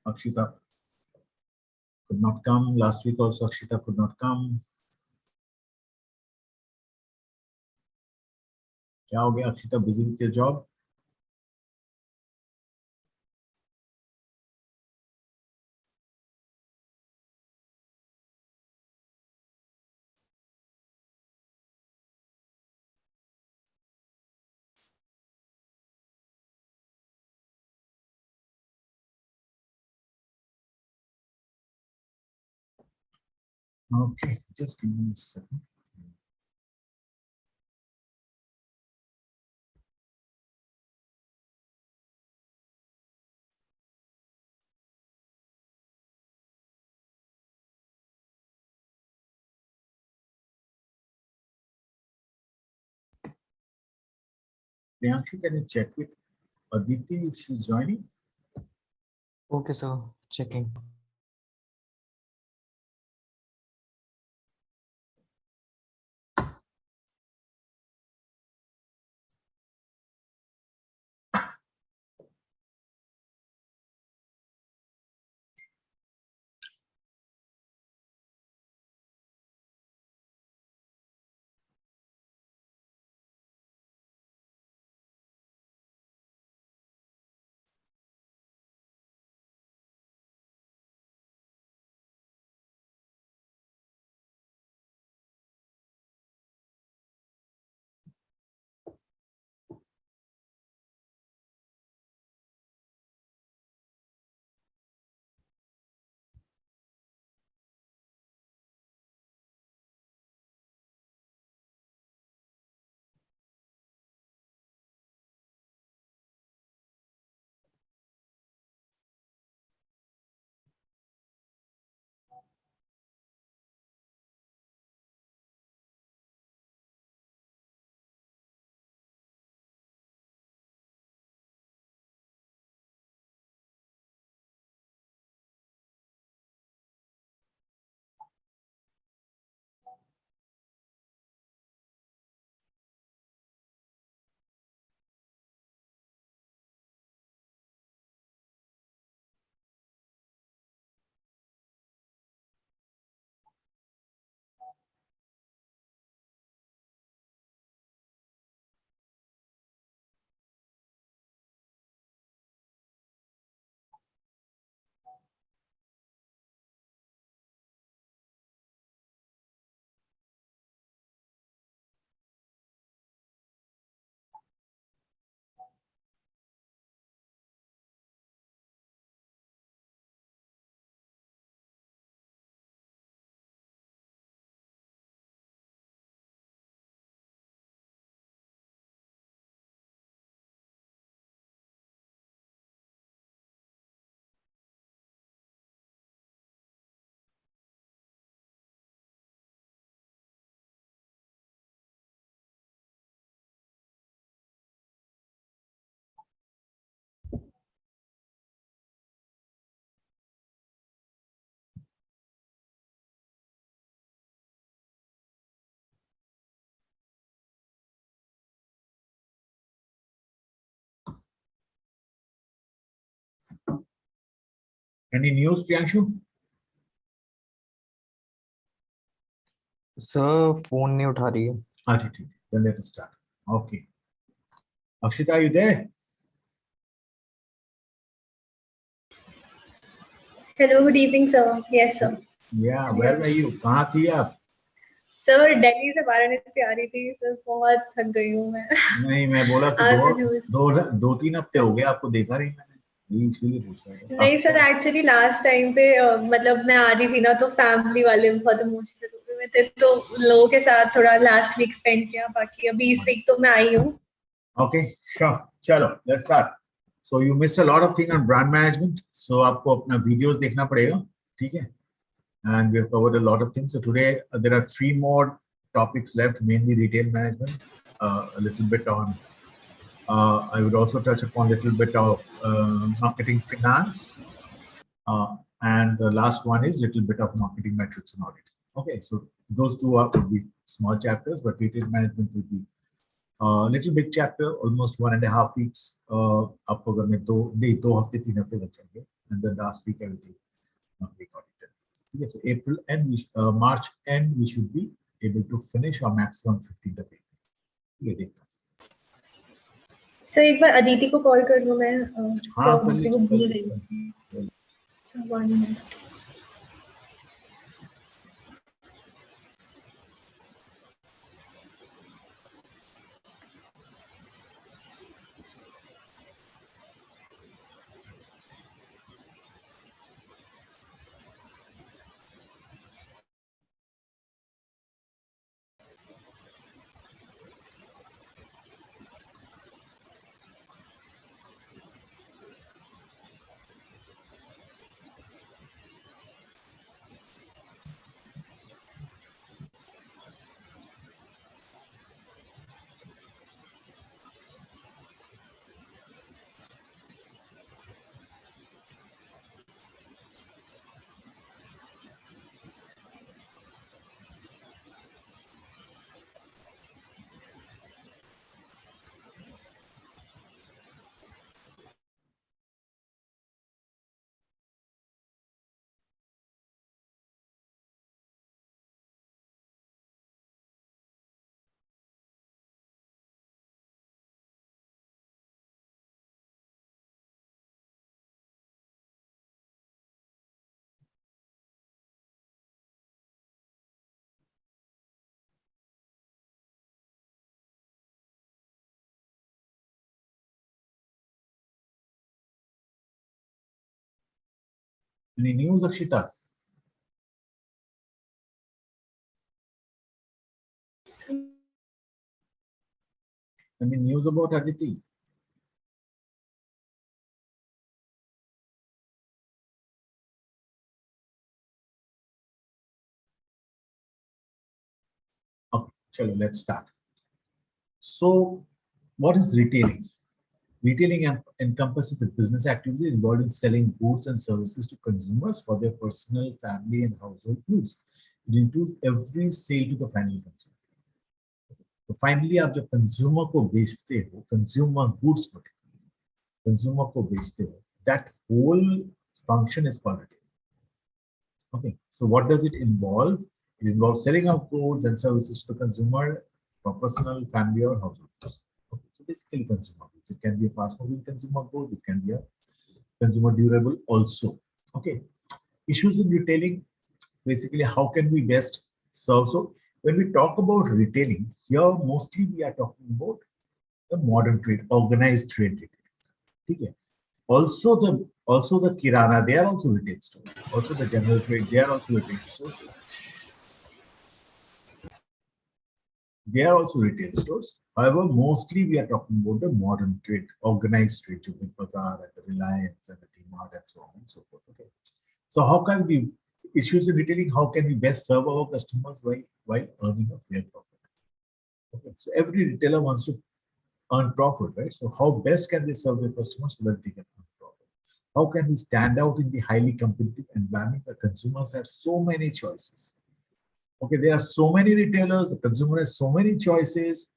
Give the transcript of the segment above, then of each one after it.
Akshita could not come. Last week also Akshita could not come. क्या हो गया Akshita? Busy with your job? Okay, just give me a second. Priyanshu, can you check with Aditi if she's joining? Okay, sir. Checking. Any news, Priyanshu? Sir, phone नहीं उठा रही है. Okay, then let us start. Okay. Akshita, are you there? Hello, good evening, sir. Yes, sir. Yeah, where were you? कहाँ थी आप? Sir Delhi से वाराणसी आ रही थी सर, बहुत थक गई हूँ मैं. नहीं, मैं बोला कि दो तीन हफ्ते हो गए आपको देखा नहीं मैंने, इसीलिए पूछ रहा था. नहीं सर, एक्चुअली लास्ट टाइम पे मतलब मैं आ रही थी ना, तो फैमिली वाले बहुत इमोशनल हो गए थे, तो लोगों के साथ थोड़ा लास्ट वीक स्पेंड किया. बाकी अभी इस वीक तो मैं आई हूँ. Okay, sure. चलो, let's start. So you missed a lot of things on brand management. So आपको अपना videos देखना पड़ेगा, ठीक है? And we have covered a lot of things. So today there are 3 more topics left, mainly retail management, a little bit on. I would also touch upon a little bit of marketing finance, and the last one is a little bit of marketing metrics and audit. Okay, so those two would be small chapters, but retail management will be little big chapter, almost 1.5 weeks. आपको अगर मैं 2 हफ्ते 3 हफ्ते लग जाएंगे. and the last week I will take 1 week audit. Okay, so April end, March end, we should be able to finish our maximum 15th of April. ये देखता हूँ। सर एक बार अदिति को कॉल कर लूँ मैं हाँ, तो कर अदिति को लीजिए, भूल रही हूँ। Sir 1 minute. Any news, Akshita? Any news about Aditi? Okay, chalo, let's start. So, what is retailing? Retailing encompasses the business activities involved in selling goods and services to consumers for their personal, family, and household use. It includes every sale to the final consumer. तो finally आप जब consumer को बेचते हो, consumer goods particularly consumer को बेचते हो, that whole function is called retail. Okay, so what does it involve? It involves selling of goods and services to the consumer for personal, family, or household use. Okay, so basically consumer goods. It can be a fast-moving consumer good. It can be a consumer durable also. Okay, issues in retailing. Basically, how can we best serve? So when we talk about retailing, here mostly we are talking about the modern trade, organized trade retail. Okay. Also the kirana, they are also retail stores. Also the general trade, they are also retail stores. They are also retail stores. However, mostly we are talking about the modern trade, organized trade, the Bazaar and the Reliance and the DMart and so on and so forth. Okay. So how can we issues in retailing? How can we best serve our customers while earning a fair profit? Okay. So every retailer wants to earn profit, right? So how best can they serve their customers so that they can earn profit? How can we stand out in the highly competitive environment where consumers have so many choices? Okay, there are so many retailers, the consumer has so many choices.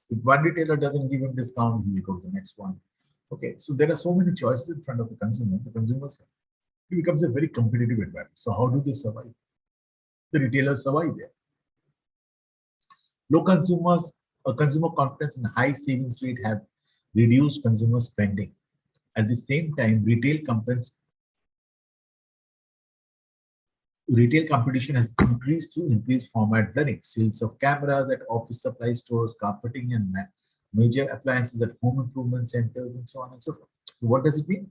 If one retailer doesn't give him discount, he will go to the next one. Okay, so there are so many choices in front of the consumers, it becomes a very competitive environment. So how do they survive? The retailers survive there. Low consumer confidence and high savings rate have reduced consumer spending. At the same time, retail competition has increased through increased format blurring, sales of cameras at office supply stores, carpeting and major appliances at home improvement centers, and so on and so forth. So what does it mean?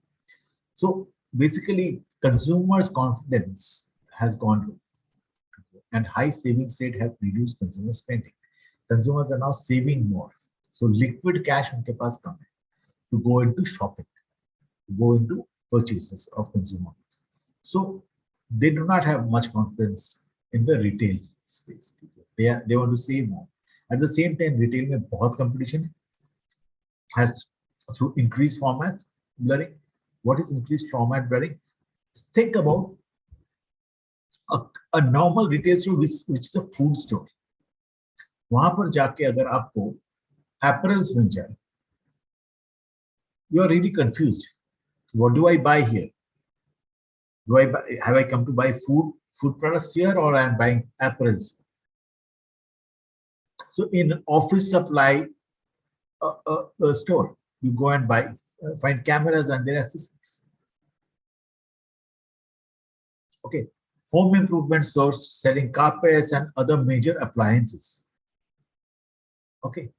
So basically, consumers' confidence has gone low, and high savings rate have reduced consumer spending. Consumers are now saving more. So liquid cash unke paas kam hai to go into shopping, to go into purchases of consumer goods. So they do not have much confidence in the retail space. They want to save more. At the same time, retail में बहुत competition has through increased format blurring. What is increased format blurring? Think about a normal retail store which is a food store. वहां पर जाके अगर आपको apparels मिल जाए, you are really confused. What do I buy here? Have I come to buy food products here, or I am buying apparels? So in office supply store, you go and find cameras and their accessories. Okay, home improvement stores selling carpets and other major appliances. Okay,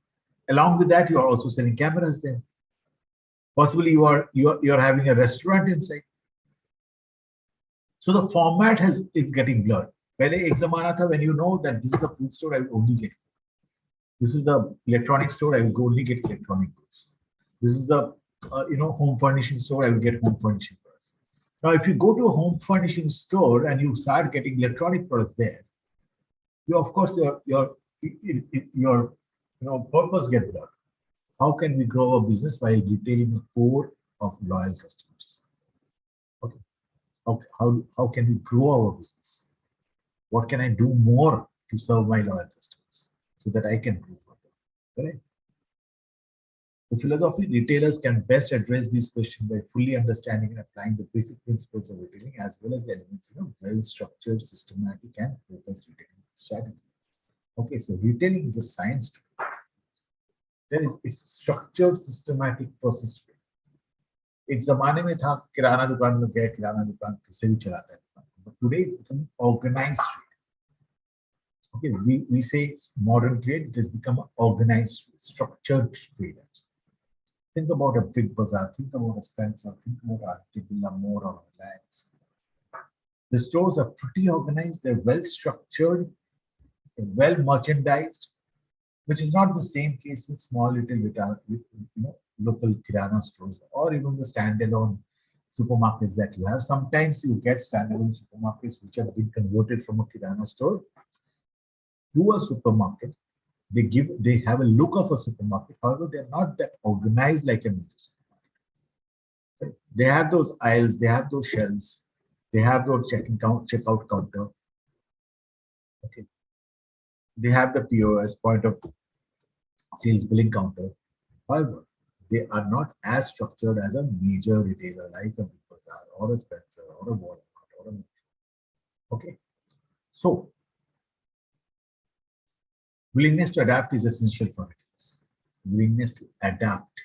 along with that, you are also selling cameras there. Possibly you are having a restaurant inside. So the format is getting blurred. Pehle ek zamana tha when you know that this is a food store, I will only get food. This is the electronic store, I will only get electronic goods. This is the home furnishing store, I will get home furnishing products. Now, if you go to a home furnishing store and you start getting electronic products there, you of course your purpose get blurred. How can we grow a business while retailing a core of loyal customers? Okay. How can we grow our business? What can I do more to serve my loyal customers so that I can grow for them? Correct? The philosophy retailers can best address these questions by fully understanding and applying the basic principles of retailing as well as the elements of well-structured, systematic, and focused retailing strategy. Okay, so retailing is a science. It's a structured, systematic process. एक जमाने में था किराना दुकान में गया किराना दुकान किसे भी चलाता है, but today it's becoming organized trade. Okay, we say modern trade, it has become an organized, structured trade. Think about a big bazaar, think about a Spencer, think about a more or Reliance. The stores are pretty organized, they're well structured, well merchandised, which is not the same case with small little local kirana stores or even the standalone supermarkets that you have. Sometimes you get standalone supermarkets which have been converted from a kirana store to a supermarket. They have a look of a supermarket, however, they're not that organized like a major supermarket. Okay? They have those aisles, they have those shelves, they have those checkout counter. Okay. They have the POS, point of sales billing counter. However, they are not as structured as a major retailer like a Big Bazaar or a Spencer or a Walmart or a Metro. Okay. So, willingness to adapt is essential for retailers. Willingness to adapt.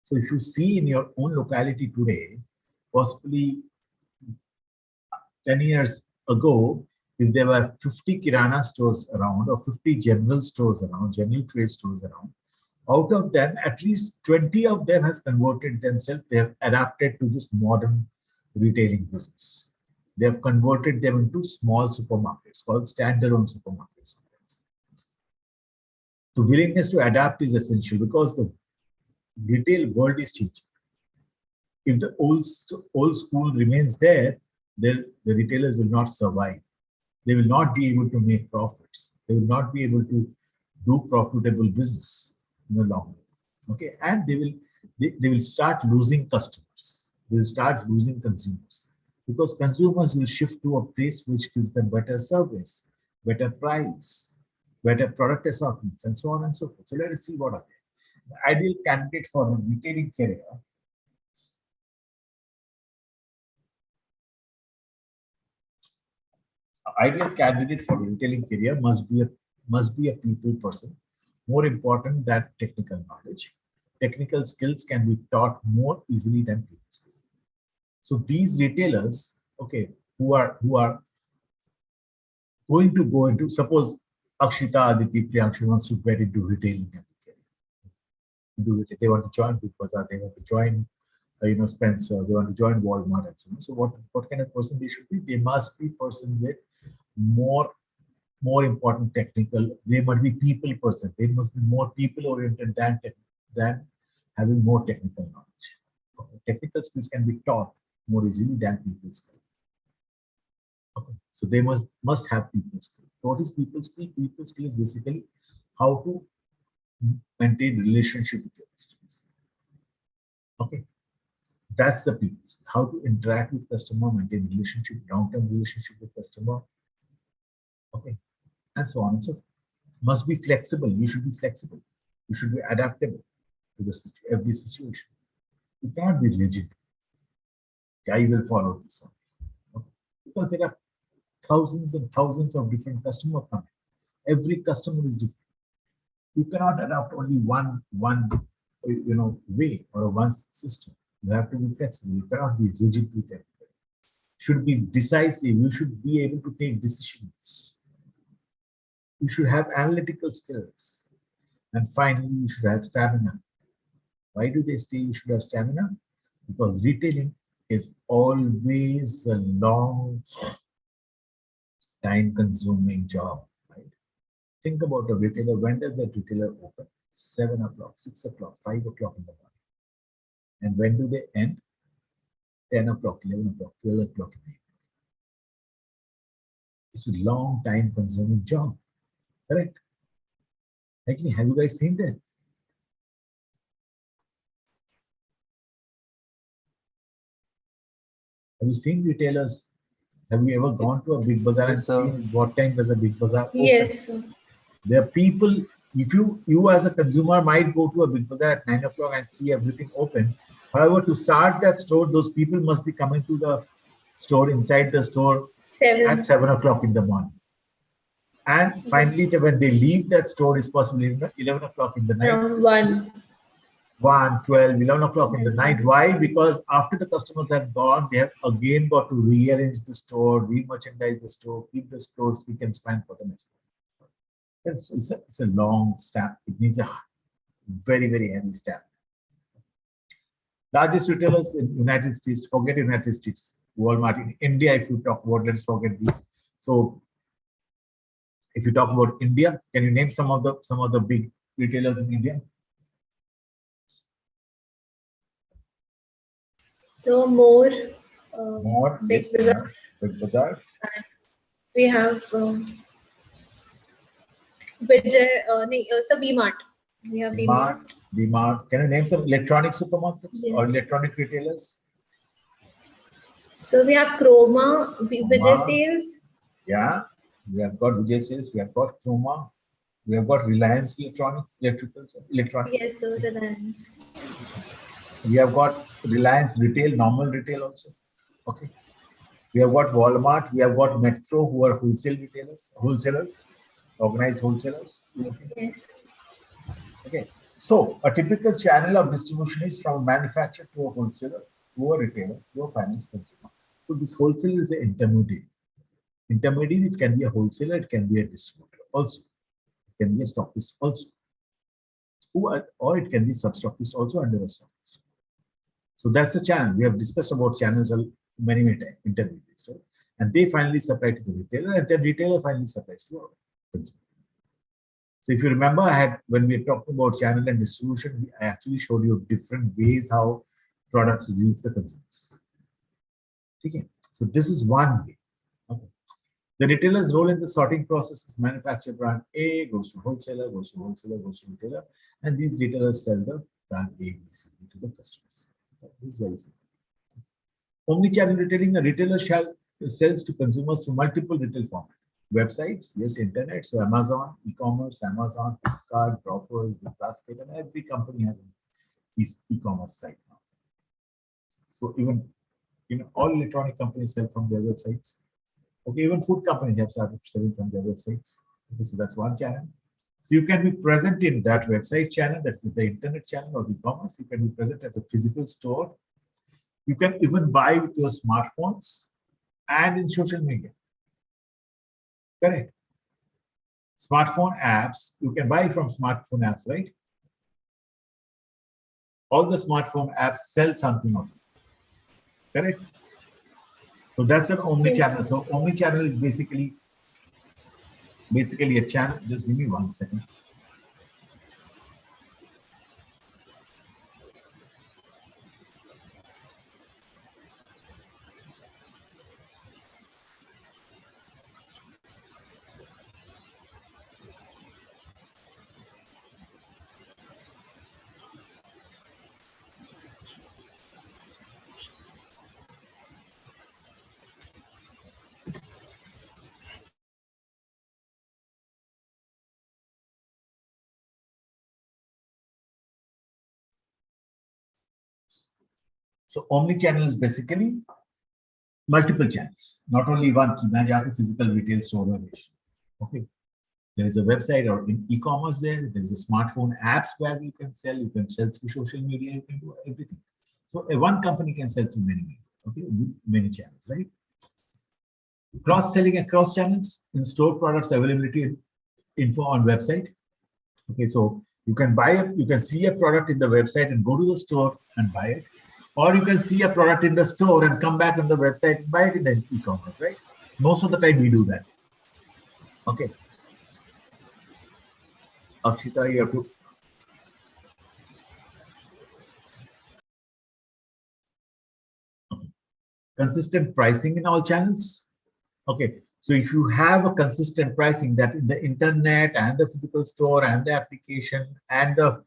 So, if you see in your own locality today, possibly 10 years ago, if there were 50 kirana stores around or 50 general stores around, general trade stores around, out of them, at least 20 of them has converted themselves. They have adapted to this modern retailing business. They have converted them into small supermarkets called standalone supermarkets. The willingness to adapt is essential because the retail world is changing. If the old school remains there, then the retailers will not survive. They will not be able to make profits. They will not be able to do profitable business in the long run. Okay, and they will start losing customers. They will start losing consumers because consumers will shift to a place which gives them better service, better price, better product assortments, and so on and so forth. So let us see what are they. The ideal candidate for a retailing career. Ideal candidate for retailing career must be a people person, more important than technical knowledge. Technical skills can be taught more easily than people skills. So these retailers, okay, who are going to go into, suppose Akshita, Aditi, Priyanshu wants to get into retailing as a career. They want to join Big Bazaar, they want to join Spencer, they want to join Walmart and so on. So what kind of person they should be? They must be a person with more important technical. They must be people person. They must be more people oriented than having more technical knowledge. Okay. Technical skills can be taught more easily than people skills. Okay. So they must have people skill. What is people skill? People skill is basically how to maintain relationship with your customers. Okay. That's the people skill. How to interact with customer, maintain relationship, long-term relationship with customer. Okay. And so on and so forth. Must be flexible. You should be flexible. You should be adaptable to every situation. You cannot be rigid. I will follow this one. because there are thousands and thousands of different customers coming. Every customer is different. You cannot adopt only one way or one system. You have to be flexible. You cannot be rigid with everybody. Should be decisive. You should be able to take decisions. You should have analytical skills. And finally, you should have stamina. Why do they say you should have stamina? Because retailing is always a long time consuming job, right? Think about a retailer. When does that retailer open? 7 o'clock, 6 o'clock, 5 o'clock in the morning. And when do they end? 10 o'clock, 11 o'clock, 12 o'clock in the evening. It's a long time consuming job, correct? Actually, have you guys seen that? Have you seen retailers? Have you ever gone to a big bazaar and Yes, sir. seen what time does a big bazaar open? Yes, sir. There are people, if you as a consumer might go to a big bazaar at 9 o'clock and see everything open. However, to start that store, those people must be coming to the store, inside the store 7. at 7 o'clock in the morning. And finally, when they leave that store, it's possibly 11 o'clock in the night. Around 1. 1, 12, 11 o'clock in the night. Why? Because after the customers have gone, they have again got to rearrange the store, re-merchandise the store, keep the stores we can spend for the next one. It's a long stamp. It needs a very, very heavy stamp. Largest retailers in United States, forget United States, Walmart. In India, if you talk about, let's forget these. So if you talk about India, can you name some of the big retailers in India? So more. More, Big yes, Bazaar. Big Bazaar. We have Vijay, so V-Mart. We have V-Mart. V-Mart. Can you name some electronic supermarkets Yes. or electronic retailers? So we have Chroma, Vijay Sales. Yeah, we have got Vijay Sales. We have got Chroma. We have got Reliance Electronics. Yes, so Reliance. We have got Reliance Retail, normal retail also. Okay. We have got Walmart. We have got Metro, who are wholesalers, organized wholesalers. Okay. Yes. Okay. So a typical channel of distribution is from a manufacturer to a wholesaler, to a retailer, to a finance consumer. So this wholesaler is an intermediary. Intermediary, it can be a wholesaler, it can be a distributor also. It can be a stockist also. Or it can be sub-stockist also under a stockist. So that's the channel. We have discussed about channels many times, intermediaries, right? And they finally supply to the retailer, and then retailer finally supplies to our consumer. So if you remember, when we talked about channel and distribution, I actually showed you different ways how products reach the consumers. Okay. So this is one way. Okay. The retailer's role in the sorting process is manufacturer brand A goes to wholesaler, goes to wholesaler, goes to retailer, and these retailers sell the brand A, B, C, D to the customers. This is very simple. Omnichannel retailing, a retailer sells to consumers through multiple retail formats. Websites, yes, internet, so Amazon, e-commerce, Amazon, Flipkart, Grofers, Basket, and every company has an e-commerce site now. So even all electronic companies sell from their websites. Okay, even food companies have started selling from their websites. Okay, so that's one channel. So you can be present in that website channel, that's the internet channel or the e-commerce. You can be present as a physical store. You can even buy with your smartphones and in social media. Correct. Smartphone apps, you can buy from smartphone apps, right? All the smartphone apps sell something of it. Correct. So that's an omni-channel. So omni-channel is basically a channel. Just give me 1 second. So omni-channel is basically multiple channels, not only one कि मैं जाके physical retail store में बेच रहा हूं. Okay, there is a website or in e-commerce there is a smartphone apps where you can sell through social media, you can do everything. So one company can sell through many, okay, many channels, right? Cross-selling across channels, in store products availability info on website. Okay, so you can you can see a product in the website and go to the store and buy it, or you can see a product in the store and come back on the website and buy it in the e-commerce, right? Most of the time we do that. Okay. Akshita, you have to. Consistent pricing in all channels. Okay, so if you have a consistent pricing that in the internet and the physical store and the application and the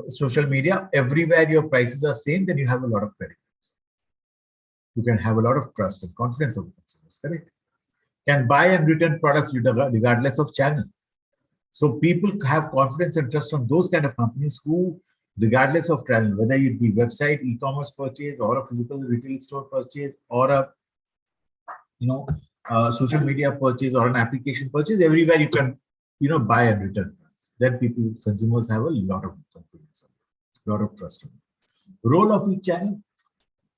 social media, everywhere your prices are same, then you have a lot of credit. You can have a lot of trust and confidence of the consumers, correct? Can buy and return products regardless of channel. So people have confidence and trust on those kind of companies who, regardless of channel, whether it be website, e-commerce purchase, or a physical retail store purchase, or a social media purchase or an application purchase, everywhere you can buy and return products. Then consumers have a lot of confidence, a lot of trust. Role of each channel: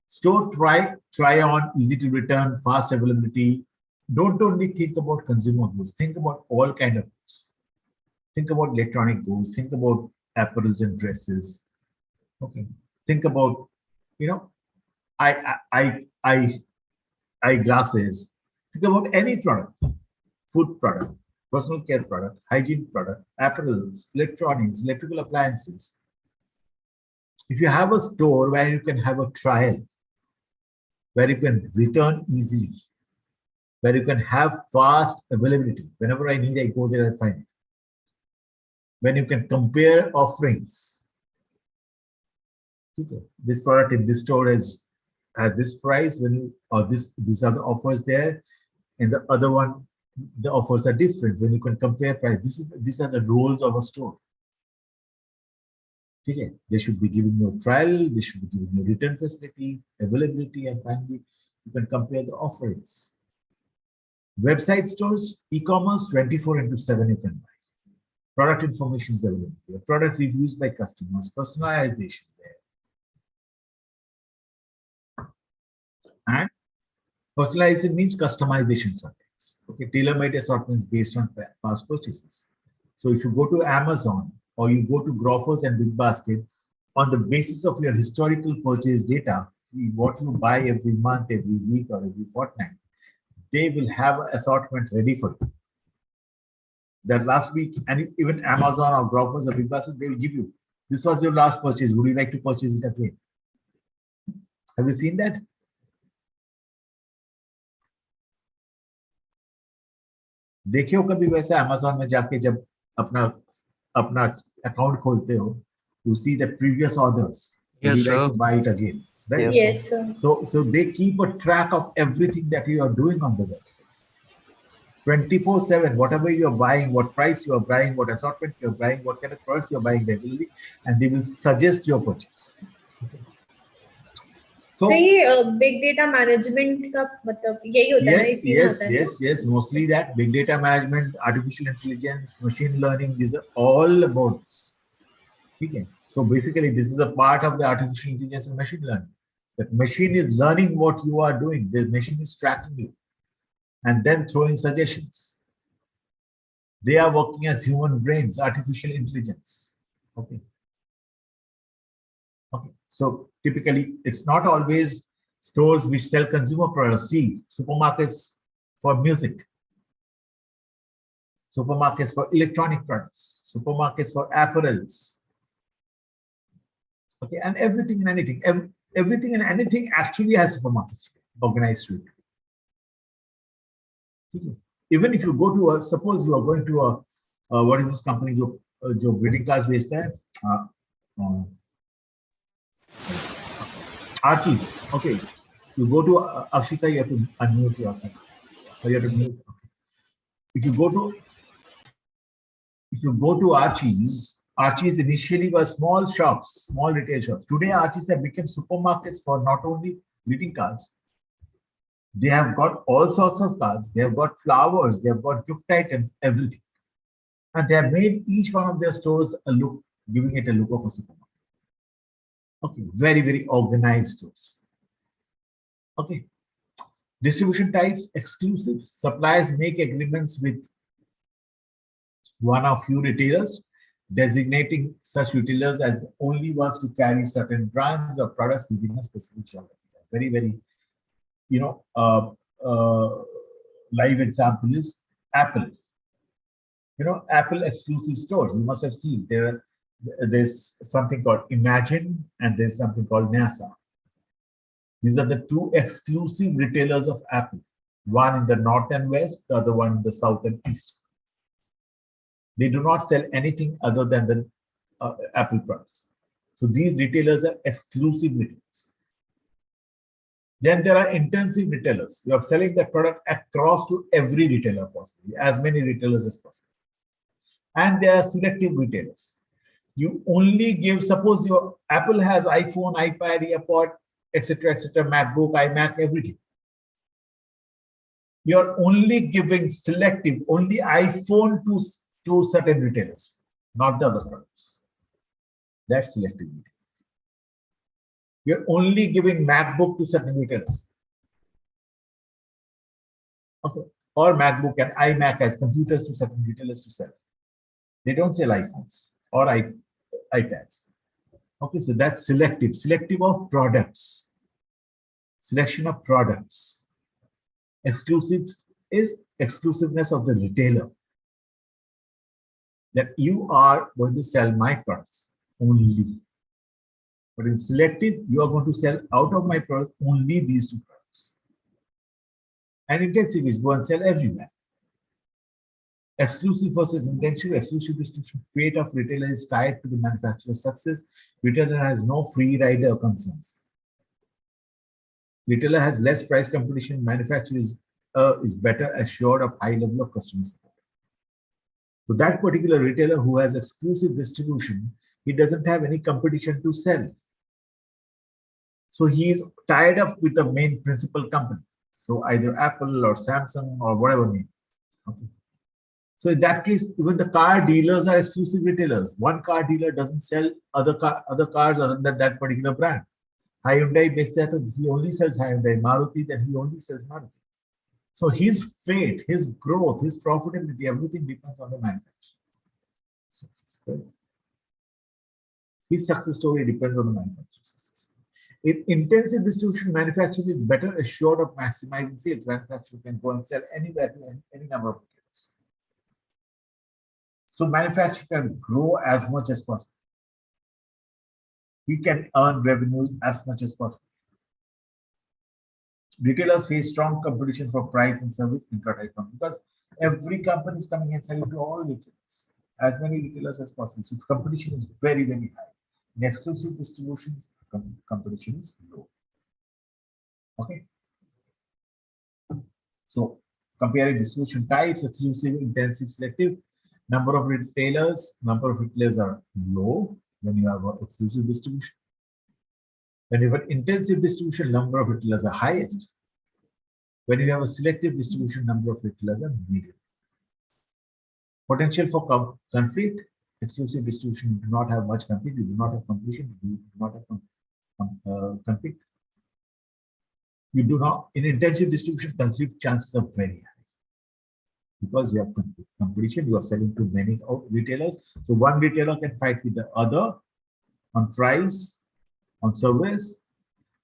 store, try on, easy to return, fast availability. Don't only think about consumer goods, think about all kind of goods. Think about electronic goods, think about apparels and dresses. Okay, think about eyeglasses. Think about any product: food product, personal care product, hygiene product, apparels, electronics, electrical appliances. If you have a store where you can have a trial, where you can return easily, where you can have fast availability, whenever I need, I go there and find it. When you can compare offerings, okay, this product in this store is at this price, these are the offers there, and the other one, the offers are different. When you can compare price, these are the roles of a store. Okay, they should be giving you a trial, they should be giving you return facility, availability, and finally you can compare the offerings. Website stores, e-commerce, 24/7 you can buy. Product information is available there. Product reviews by customers, personalization there. And personalization means customization sometimes. Okay, tailor-made assortments based on past purchases. So if you go to Amazon or you go to Grofers and Big Basket, on the basis of your historical purchase data, what you buy every month, every week, or every fortnight, they will have an assortment ready for you. That last week, and even Amazon or Grofers or Big Basket, they will give you, this was your last purchase, would you like to purchase it again? Have you seen that? देखे हो कभी वैसे Amazon में जाके जब अपना account खोलते हो, you see the previous orders. Yes, would you sir. like to buy it again? Right? Yes, sir. So they keep a track of everything that you are doing on the website. 24/7, whatever you're buying, what price you are buying, what assortment you're buying, what kind of products you're buying regularly, and they will suggest your purchase. Okay. So ये big data management का मतलब यही होता है? Yes. Mostly that big data management, artificial intelligence, machine learning, these are all about this. Okay. So basically, this is a part of the artificial intelligence and machine learning. That machine is learning what you are doing. The machine is tracking you, and then throwing suggestions. They are working as human brains, artificial intelligence. Okay. So typically, it's not always stores which sell consumer products. See, supermarkets for music, supermarkets for electronic products, supermarkets for apparels. Okay, and everything and anything, everything and anything actually has supermarkets organized to it. Okay. Even if you go to suppose you are going to a what is this company जो greeting cards बेचता है? Archie's. Okay, you go to Akshita, you have to unmute yourself. You have to mute. Okay. If you go to Archie's initially were small shops, small retail shops. Today, Archie's have become supermarkets for not only greeting cards, They have got all sorts of cards. They have got flowers. They have got gift items, everything. And they have made each one of their stores a look, giving it a look of a supermarket. Okay, very, very organized stores. Okay. Distribution types, exclusive. Suppliers make agreements with one or few retailers, designating such retailers as the only ones to carry certain brands or products within a specific geography. Very, very, live example is Apple. Apple exclusive stores. You must have seen there's something called Imagine and there's something called NASA. These are the two exclusive retailers of Apple. One in the north and west, the other one in the south and east. They do not sell anything other than the Apple products. So these retailers are exclusive retailers. Then there are intensive retailers. You are selling that product across to every retailer possibly, as many retailers as possible. And there are selective retailers. You only give, suppose your Apple has iPhone, iPad, AirPod, etc., MacBook, iMac, everything. You're only giving selective, only iPhone to certain retailers, not the other products. That's selective retail. You're only giving MacBook to certain retailers. Okay. Or MacBook and iMac as computers to certain retailers to sell. They don't sell iPhones or iPads. Okay, so that's selective. Selective of products. Selection of products. Exclusive is exclusiveness of the retailer. That you are going to sell my products only. But in selective, you are going to sell out of my products only these two products. And intensive is go and sell everywhere. Exclusive versus intensive. Exclusive distribution fate of retailer is tied to the manufacturer's success. Retailer has no free rider concerns. Retailer has less price competition. Manufacturer is better assured of high level of customer support. So that particular retailer who has exclusive distribution, he doesn't have any competition to sell. So he is tied up with the main principal company. So either Apple or Samsung or whatever name. Okay. So in that case, even the car dealers are exclusive retailers. One car dealer doesn't sell other cars other than that particular brand. Hyundai बेचता है तो he only sells Hyundai. Maruti, then he only sells Maruti. So his fate, his growth, his profitability, everything depends on the manufacturer. Success. His success story depends on the manufacturer's success. In intensive distribution, manufacturer is better assured of maximizing sales. Manufacturer can go and sell anywhere to any number of retailers. So manufacturer can grow as much as possible. He can earn revenues as much as possible. Retailers face strong competition for price and service intra-type because every company is coming and selling to all retailers, as many retailers as possible. So competition is very, very high. In exclusive distributions, competition is low. Okay. So comparing distribution types, exclusive, intensive, selective, number of retailers are low when you have an exclusive distribution. When you have an intensive distribution, number of retailers are highest. When you have a selective distribution, number of retailers are medium. Potential for conflict, exclusive distribution, you do not have much conflict, you do not have competition, you do not have conflict. You do not, in intensive distribution, conflict chances are very high. Because you have competition, you are selling to many retailers. So one retailer can fight with the other on price, on service,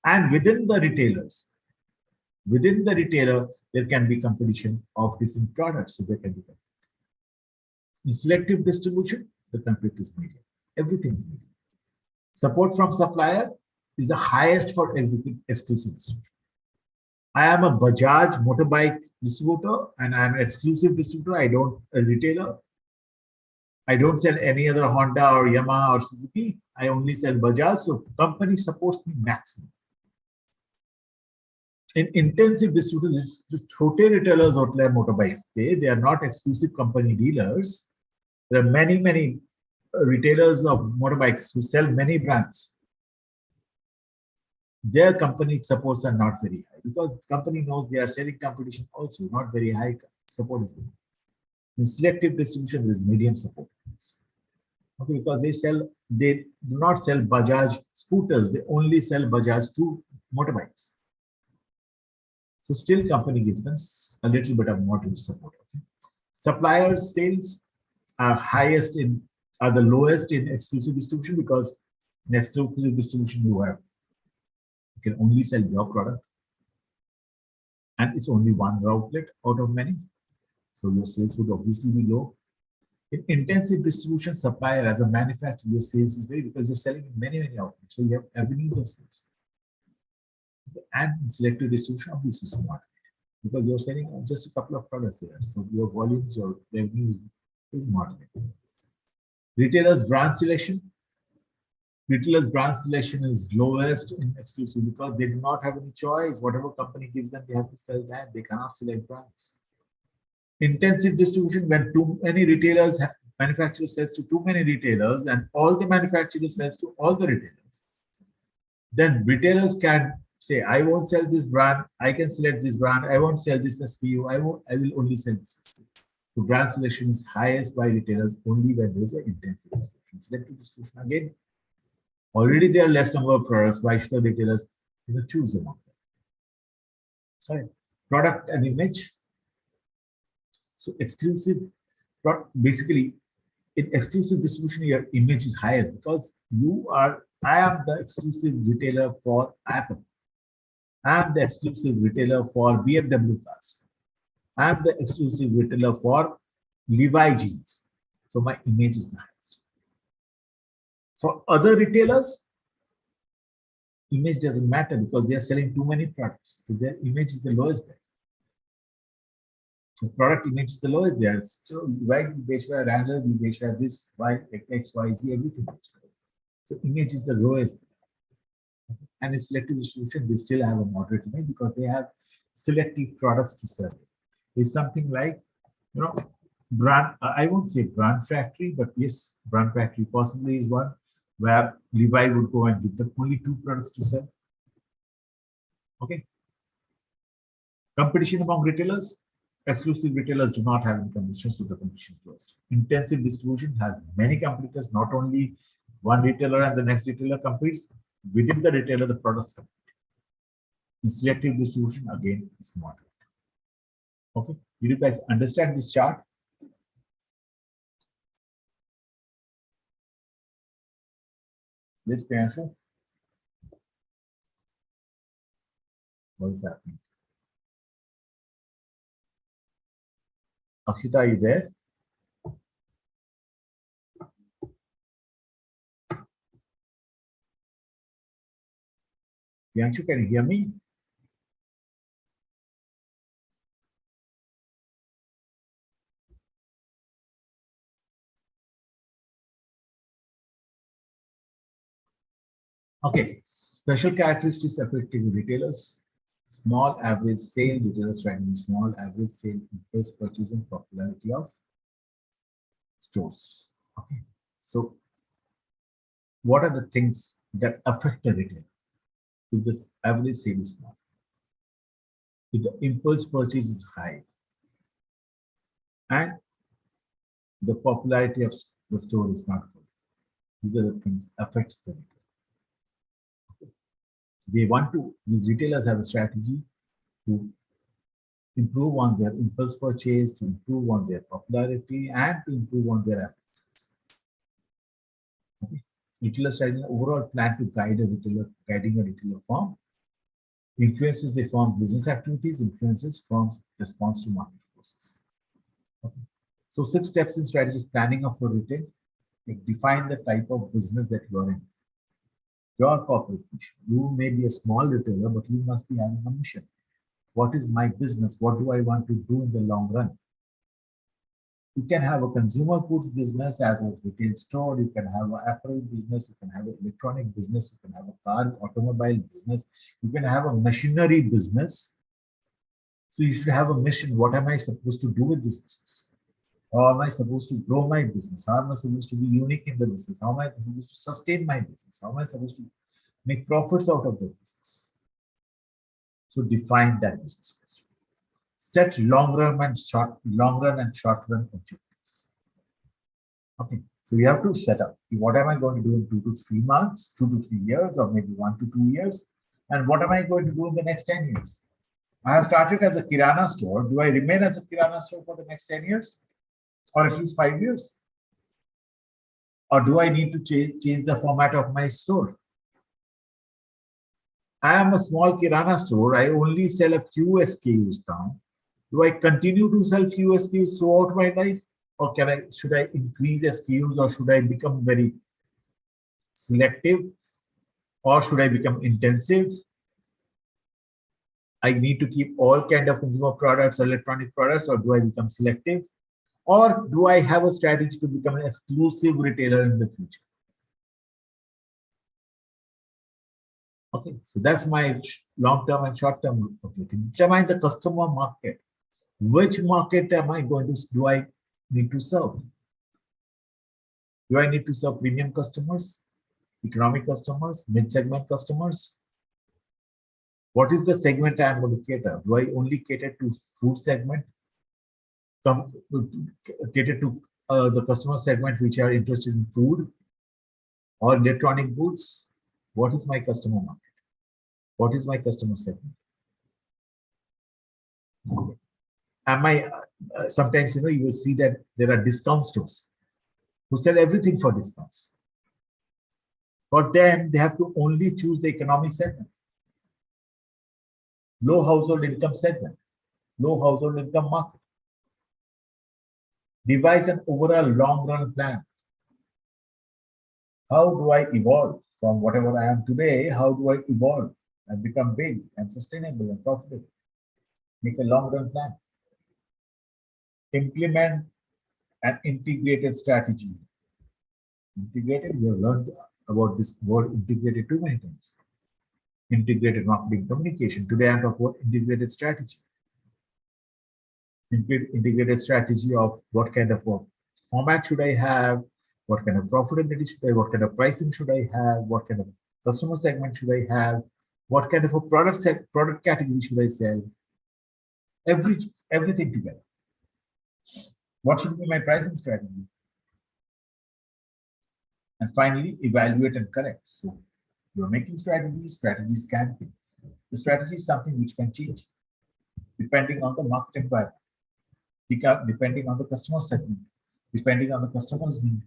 and within the retailers. Within the retailer, there can be competition of different products. So there can be conflict. In selective distribution, the conflict is medium. Everything is medium. Support from supplier is the highest for exclusive distribution. I am a Bajaj motorbike distributor and I am an exclusive distributor. I don't a retailer. I don't sell any other Honda or Yamaha or Suzuki. I only sell Bajaj. So company supports me maximum. In intensive distributors, छोटे retailers होते हैं motorbikes पे, they are not exclusive company dealers. There are many retailers of motorbikes who sell many brands. their company supports are not very high because the company knows they are selling competition also, not very high support is good. In selective distribution, there is medium support. Okay, because they do not sell Bajaj scooters, they only sell Bajaj 2 motorbikes. So still company gives them a little bit of moderate support. Okay? Suppliers sales are the lowest in exclusive distribution because in exclusive distribution you can only sell your product and it's only one outlet out of many. So your sales would obviously be low. In intensive distribution, supplier as a manufacturer, your sales is very because you're selling in many outlets. So you have avenues of sales. And in selective distribution, obviously smart because you're selling just a couple of products there. So your volumes, your revenues is moderate. Retailers brand selection. Retailers brand selection is lowest in exclusive because they do not have any choice. Whatever company gives them, they have to sell that. They cannot select brands. Intensive distribution, when too many retailers manufacturers sells to too many retailers and all the manufacturers sells to all the retailers, then retailers can say, I won't sell this brand, I can select this brand, I won't sell this SKU, I will only sell this SKU. So brand selection is highest by retailers only when there is an intensive distribution. Selective distribution again, already there are less number of products, why should the retailers choose among them? Sorry. Product and image. So exclusive, basically in exclusive distribution, your image is highest because I am the exclusive retailer for Apple. I am the exclusive retailer for BMW cars. I am the exclusive retailer for Levi jeans. So my image is the highest. For other retailers, image doesn't matter because they are selling too many products. So their image is the lowest there. The product image is the lowest there. So why we Wrangler, we this, Y, X, Y, Z, everything. So image is the lowest. And in selective distribution, they still have a moderate image because they have selective products to sell. It's something like, brand, I won't say brand factory, but yes, brand factory possibly is one where Levi would go and give them only 2 products to sell. Okay. Competition among retailers. Exclusive retailers do not have any competition, so the competition is closed. Intensive distribution has many competitors, not only one retailer and the next retailer competes. Within the retailer, the products compete. In selective distribution, again, is moderate. Okay, did you guys understand this chart? Yes, Priyanshu? What is happening? Akshita, are you there? Priyanshu, can you hear me? Okay, special characteristics affecting retailers. Small average sale, retailers tracking small average sale, impulse purchasing, popularity of stores. Okay, so what are the things that affect the retailer? If the average sale is small, if the impulse purchase is high, and the popularity of the store is not good, these are the things affect the retailer. These retailers have a strategy to improve on their impulse purchase, to improve on their popularity, and to improve on their efficiency. Okay. Retailer strategy overall plan to guiding a retailer firm, influences the firm's business activities, influences firm's response to market forces. Okay. So 6 steps in strategic planning of a retail. Like define the type of business that you are in. Your corporate mission. You may be a small retailer, but you must be having a mission. What is my business? What do I want to do in the long run? You can have a consumer goods business as a retail store. You can have an apparel business. You can have an electronic business. You can have a car, automobile business. You can have a machinery business. So you should have a mission. What am I supposed to do with this business? How am I supposed to grow my business? How am I supposed to be unique in the business? How am I supposed to sustain my business? How am I supposed to make profits out of the business. So define that business strategy. Set long run and short run objectives. Okay, so you have to set up what am I going to do in 2 to 3 months, 2 to 3 years, or maybe 1 to 2 years, and what am I going to do in the next 10 years? I have started as a Kirana store. Do I remain as a Kirana store for the next 10 years, or at least 5 years? Or do I need to change the format of my store? I am a small Kirana store. I only sell a few SKUs now. Do I continue to sell few SKUs throughout my life? Or should I increase SKUs, or should I become very selective, or should I become intensive? I need to keep all kind of consumer products, electronic products, or do I become selective? Or do I have a strategy to become an exclusive retailer in the future? Okay, so that's my long-term and short-term objective. Determine the customer market. Which market am I going to, do I need to serve? Do I need to serve premium customers, economic customers, mid-segment customers? What is the segment I am going to cater? Do I only cater to food segment? Cater to the customer segment which are interested in food or electronic goods? What is my customer market? What is my customer segment? Am I sometimes you will see that there are discount stores who sell everything for discounts. For them, they have to only choose the economic segment, low household income segment, low household income market. Devise an overall long-run plan. How do I evolve from whatever I am today? How do I evolve and become big and sustainable and profitable? Make a long-run plan. Implement an integrated strategy. Integrated, we have learned about this word integrated too many times. Integrated marketing communication. Today I'm talking about integrated strategy. Integrated strategy of what kind of format should I have, what kind of profitability should I, what kind of pricing should I have, what kind of customer segment should I have, what kind of a product category should I sell, everything together. What should be my pricing strategy? And finally, evaluate and correct. So you're making strategies can be. The strategy is something which can change depending on the market environment, depending on the customer segment, depending on the customer's need.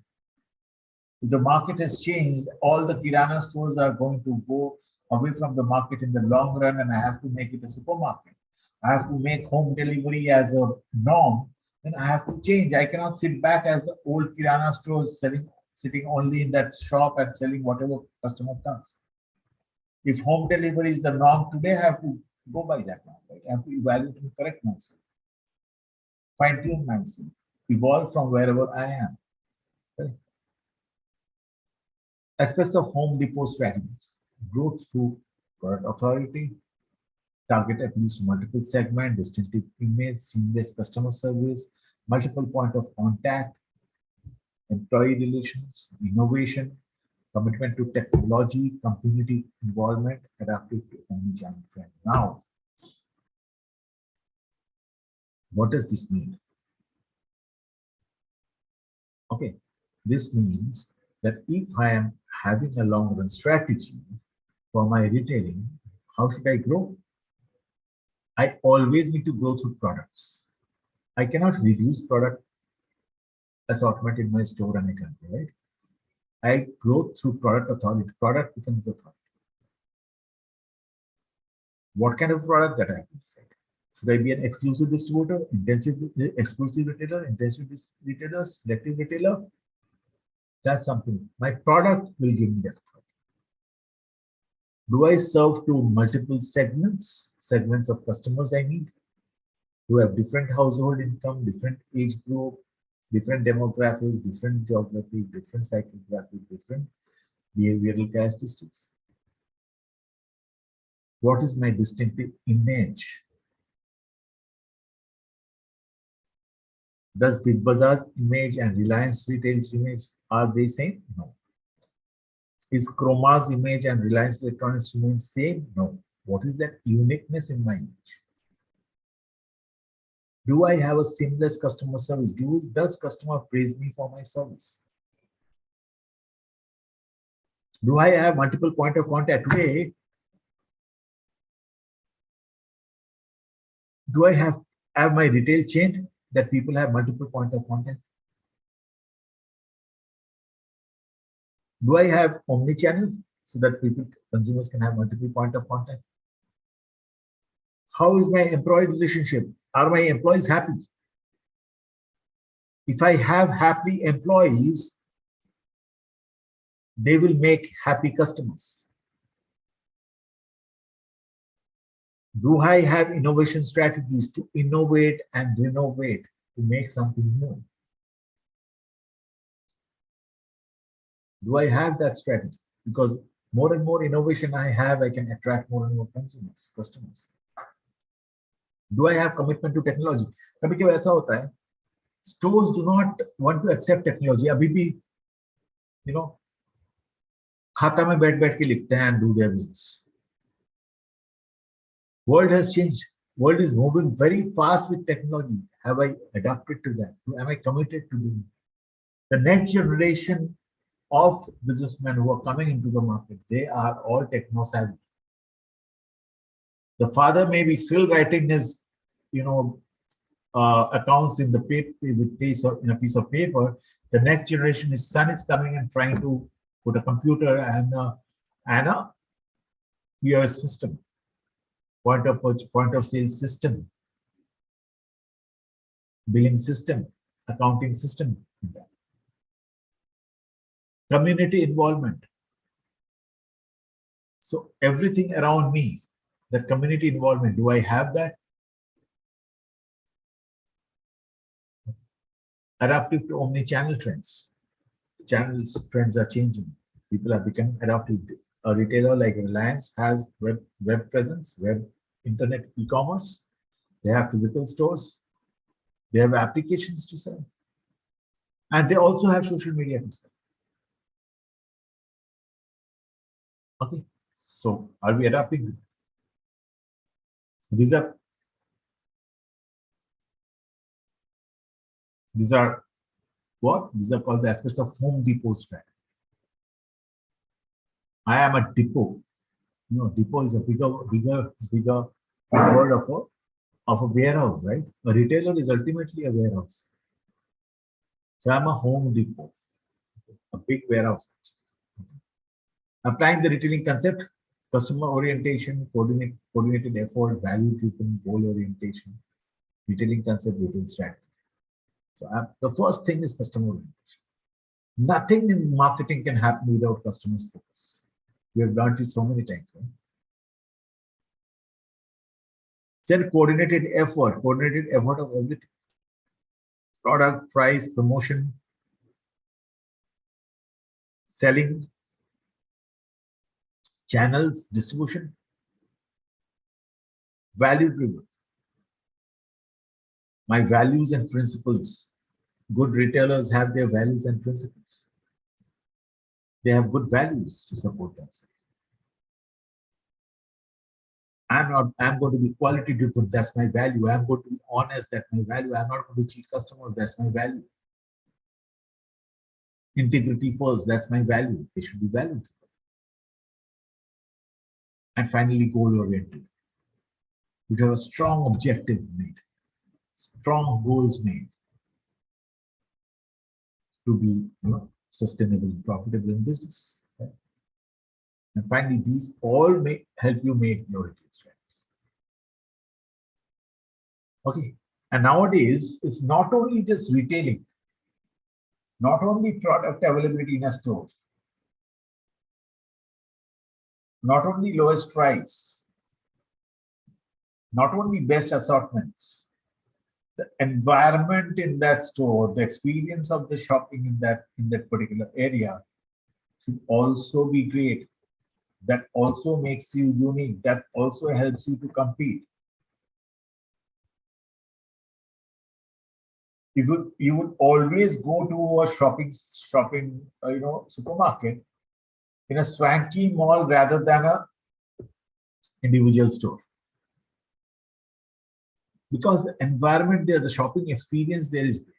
If the market has changed, all the Kirana stores are going to go away from the market in the long run, and I have to make it a supermarket. I have to make home delivery as a norm, then I have to change. I cannot sit back as the old Kirana stores sitting only in that shop and selling whatever customer comes. If home delivery is the norm today, I have to go by that norm, right? I have to evaluate and correct myself, fine-tune myself, evolve from wherever I am. Okay? Aspects of Home Depot strategies: growth through product authority, target at least multiple segments, distinctive image, seamless customer service, multiple point of contact, employee relations, innovation, commitment to technology, community involvement, adaptive to omnichannel trend. Now, what does this mean? Okay, this means that if I am having a long-run strategy for my retailing, how should I grow? I always need to grow through products. I cannot reduce product assortment in my store and I can grow, right? I grow through product authority. Product becomes authority. What kind of product that I have to decide? Should I be an exclusive distributor, exclusive retailer, selective retailer? That's something. My product will give me that authority. Do I serve to multiple segments of customers I need, who have different household income, different age group, different demographics, different geography, different psychography, different behavioral characteristics? What is my distinctive image? Does Big Bazaar's image and Reliance Retail's image, are they same? No. Is Chroma's image and Reliance Electronics remain same? No. What is that uniqueness in my image? Do I have a seamless customer service? Does customer praise me for my service? Do I have multiple point of contact? Today, do I have my retail chain that people have multiple point of contact? Do I have omni-channel so that consumers can have multiple point of contact? How is my employee relationship? Are my employees happy? If I have happy employees, they will make happy customers. Do I have innovation strategies to innovate and renovate to make something new? Do I have that strategy? Because more and more innovation I have, I can attract more and more consumers, customers. Do I have commitment to technology? कभी-कभी ऐसा होता है, stores do not want to accept technology. अभी भी, खाता में बैठ के लिखते हैं and do their business. World has changed. World is moving very fast with technology. Have I adapted to that? Am I committed to doing it? The next generation of businessmen who are coming into the market, they are all techno savvy. The father may be still writing his, accounts in the paper in a piece of paper. The next generation, his son is coming and trying to put a computer and a POS system, point of sale system, billing system, accounting system in that. Community involvement. So everything around me, the community involvement, do I have that? Adaptive to omni-channel trends. Channels trends are changing. People are becoming adaptive. A retailer like Reliance has web presence, web internet e-commerce. They have physical stores. They have applications to sell. And they also have social media to sell. Okay, so are we adapting? These are what? These are called the aspects of Home Depot strategy. I am a depot. Depot is a bigger word of a warehouse, right? A retailer is ultimately a warehouse. So I'm a Home Depot, a big warehouse. Applying the retailing concept, customer orientation, coordinated effort, value-driven, goal orientation, retailing concept, retailing strategy. So the first thing is customer orientation. Nothing in marketing can happen without customers' focus. We have learned it so many times. Right? Then coordinated effort of everything. Product, price, promotion, selling, channels, distribution, value-driven. My values and principles. Good retailers have their values and principles. They have good values to support themselves. I'm going to be quality driven, that's my value. I'm going to be honest, that's my value. I'm not going to cheat customers, that's my value. Integrity first, that's my value. They should be valued. And finally, goal oriented. You have a strong objective made, strong goals made to be sustainable and profitable in business. Right? And finally, these all may help you make your retail strategy. Okay, and nowadays it's not only just retailing, not only product availability in a store, not only lowest price, not only best assortments, the environment in that store, the experience of the shopping in that particular area should also be great. That also makes you unique. That also helps you to compete. You would always go to a shopping supermarket in a swanky mall rather than a individual store. Because the environment there, the shopping experience there is great.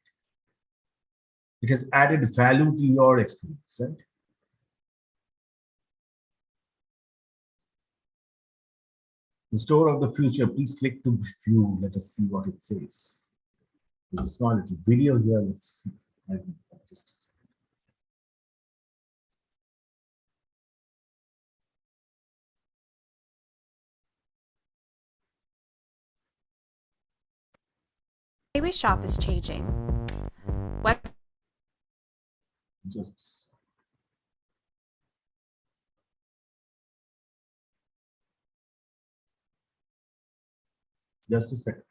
It has added value to your experience, right? The store of the future, please click to view. Let us see what it says. There's a small little video here. Let's see. Just a second. The way we shop is changing. Just a second.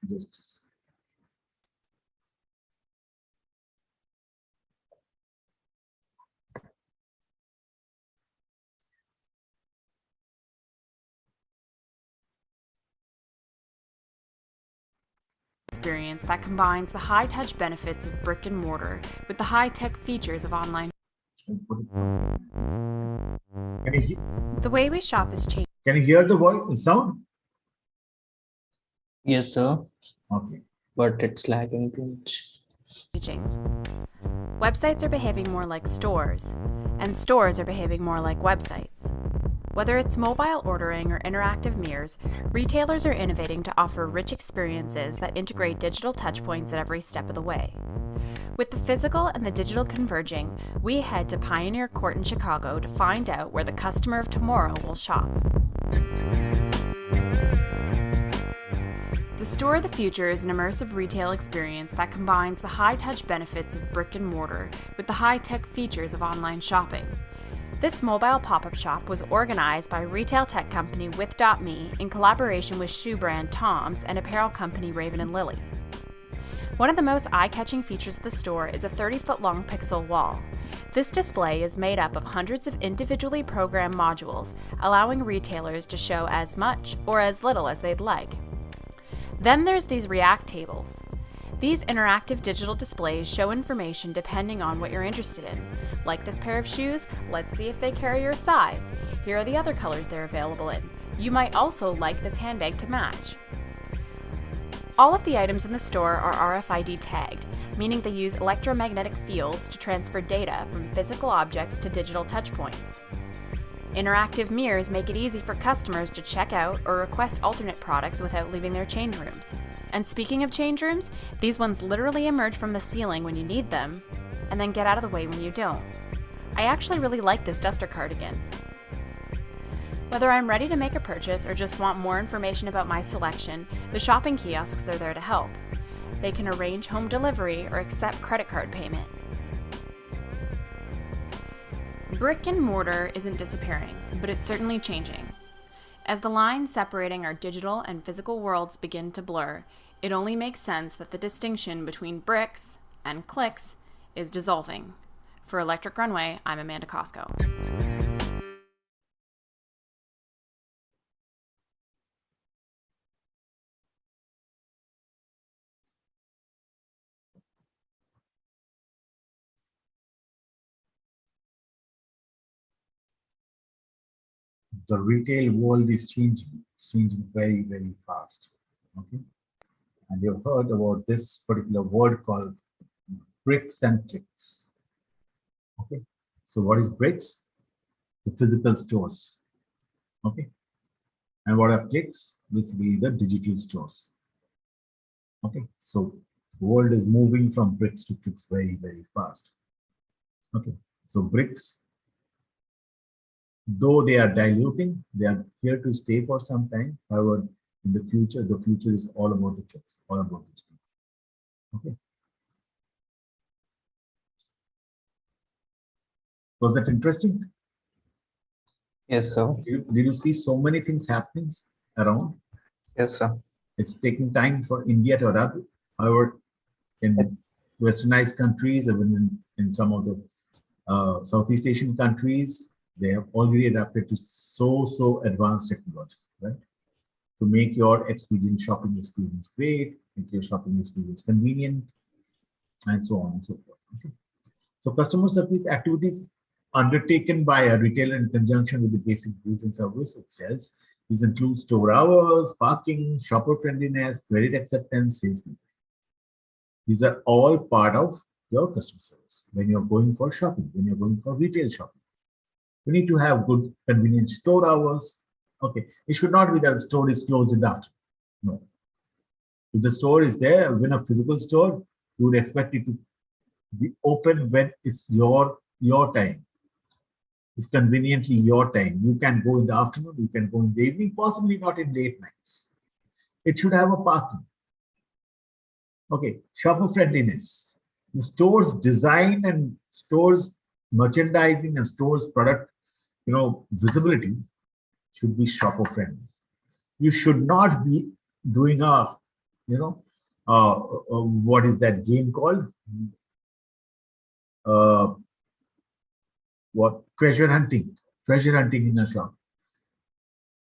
Experience that combines the high-touch benefits of brick and mortar with the high-tech features of online. The way we shop is changing. Can you hear the voice, the sound? Yes, sir. Okay. But it's lagging too much. Websites are behaving more like stores, and stores are behaving more like websites. Whether it's mobile ordering or interactive mirrors, retailers are innovating to offer rich experiences that integrate digital touchpoints at every step of the way. With the physical and the digital converging, we head to Pioneer Court in Chicago to find out where the customer of tomorrow will shop. The store of the future is an immersive retail experience that combines the high-touch benefits of brick and mortar with the high-tech features of online shopping. This mobile pop-up shop was organized by retail tech company With.me in collaboration with shoe brand Tom's and apparel company Raven & Lily. One of the most eye-catching features of the store is a 30-foot-long pixel wall. This display is made up of hundreds of individually programmed modules, allowing retailers to show as much or as little as they'd like. Then there's these React tables. These interactive digital displays show information depending on what you're interested in. Like this pair of shoes, let's see if they carry your size. Here are the other colors they're available in. You might also like this handbag to match. All of the items in the store are RFID tagged, meaning they use electromagnetic fields to transfer data from physical objects to digital touchpoints. Interactive mirrors make it easy for customers to check out or request alternate products without leaving their change rooms. And speaking of change rooms, these ones literally emerge from the ceiling when you need them, and then get out of the way when you don't. I actually really like this duster cardigan. Whether I'm ready to make a purchase or just want more information about my selection, the shopping kiosks are there to help. They can arrange home delivery or accept credit card payment. Brick and mortar isn't disappearing, but it's certainly changing. As the lines separating our digital and physical worlds begin to blur, it only makes sense that the distinction between bricks and clicks is dissolving. For Electric Runway, I'm Amanda Costco. The retail world is changing. It's changing very, very fast. Okay. And you've heard about this particular word called bricks and clicks. Okay. So what is bricks? The physical stores. Okay. And what are clicks? Basically the digital stores. Okay. So the world is moving from bricks to clicks very, very fast. Okay. So bricks, though they are diluting, they are here to stay for some time. However, in the future is all about the clicks, all about digital. Okay. Was that interesting? Yes, sir. Did you see so many things happening around? Yes, sir. It's taking time for India to adapt. However, in westernized countries, even in some of the Southeast Asian countries, they have already adapted to so advanced technology, right? To make your shopping experience great, make your shopping experience convenient, and so on and so forth. Okay. So customer service activities undertaken by a retailer in conjunction with the basic goods and services it sells. These include store hours, parking, shopper friendliness, credit acceptance, salespeople. These are all part of your customer service when you're going for shopping, when you're going for retail shopping. You need to have good, convenient store hours. Okay, it should not be that the store is closed in the afternoon. No. If the store is there, when a physical store, you would expect it to be open when it's your time. It's conveniently your time. You can go in the afternoon, you can go in the evening, possibly not in late nights. It should have a parking. Okay, shopper friendliness. The store's design and store's merchandising and store's product, visibility should be shopper friendly. You should not be doing a, what is that game called? What treasure hunting in a shop.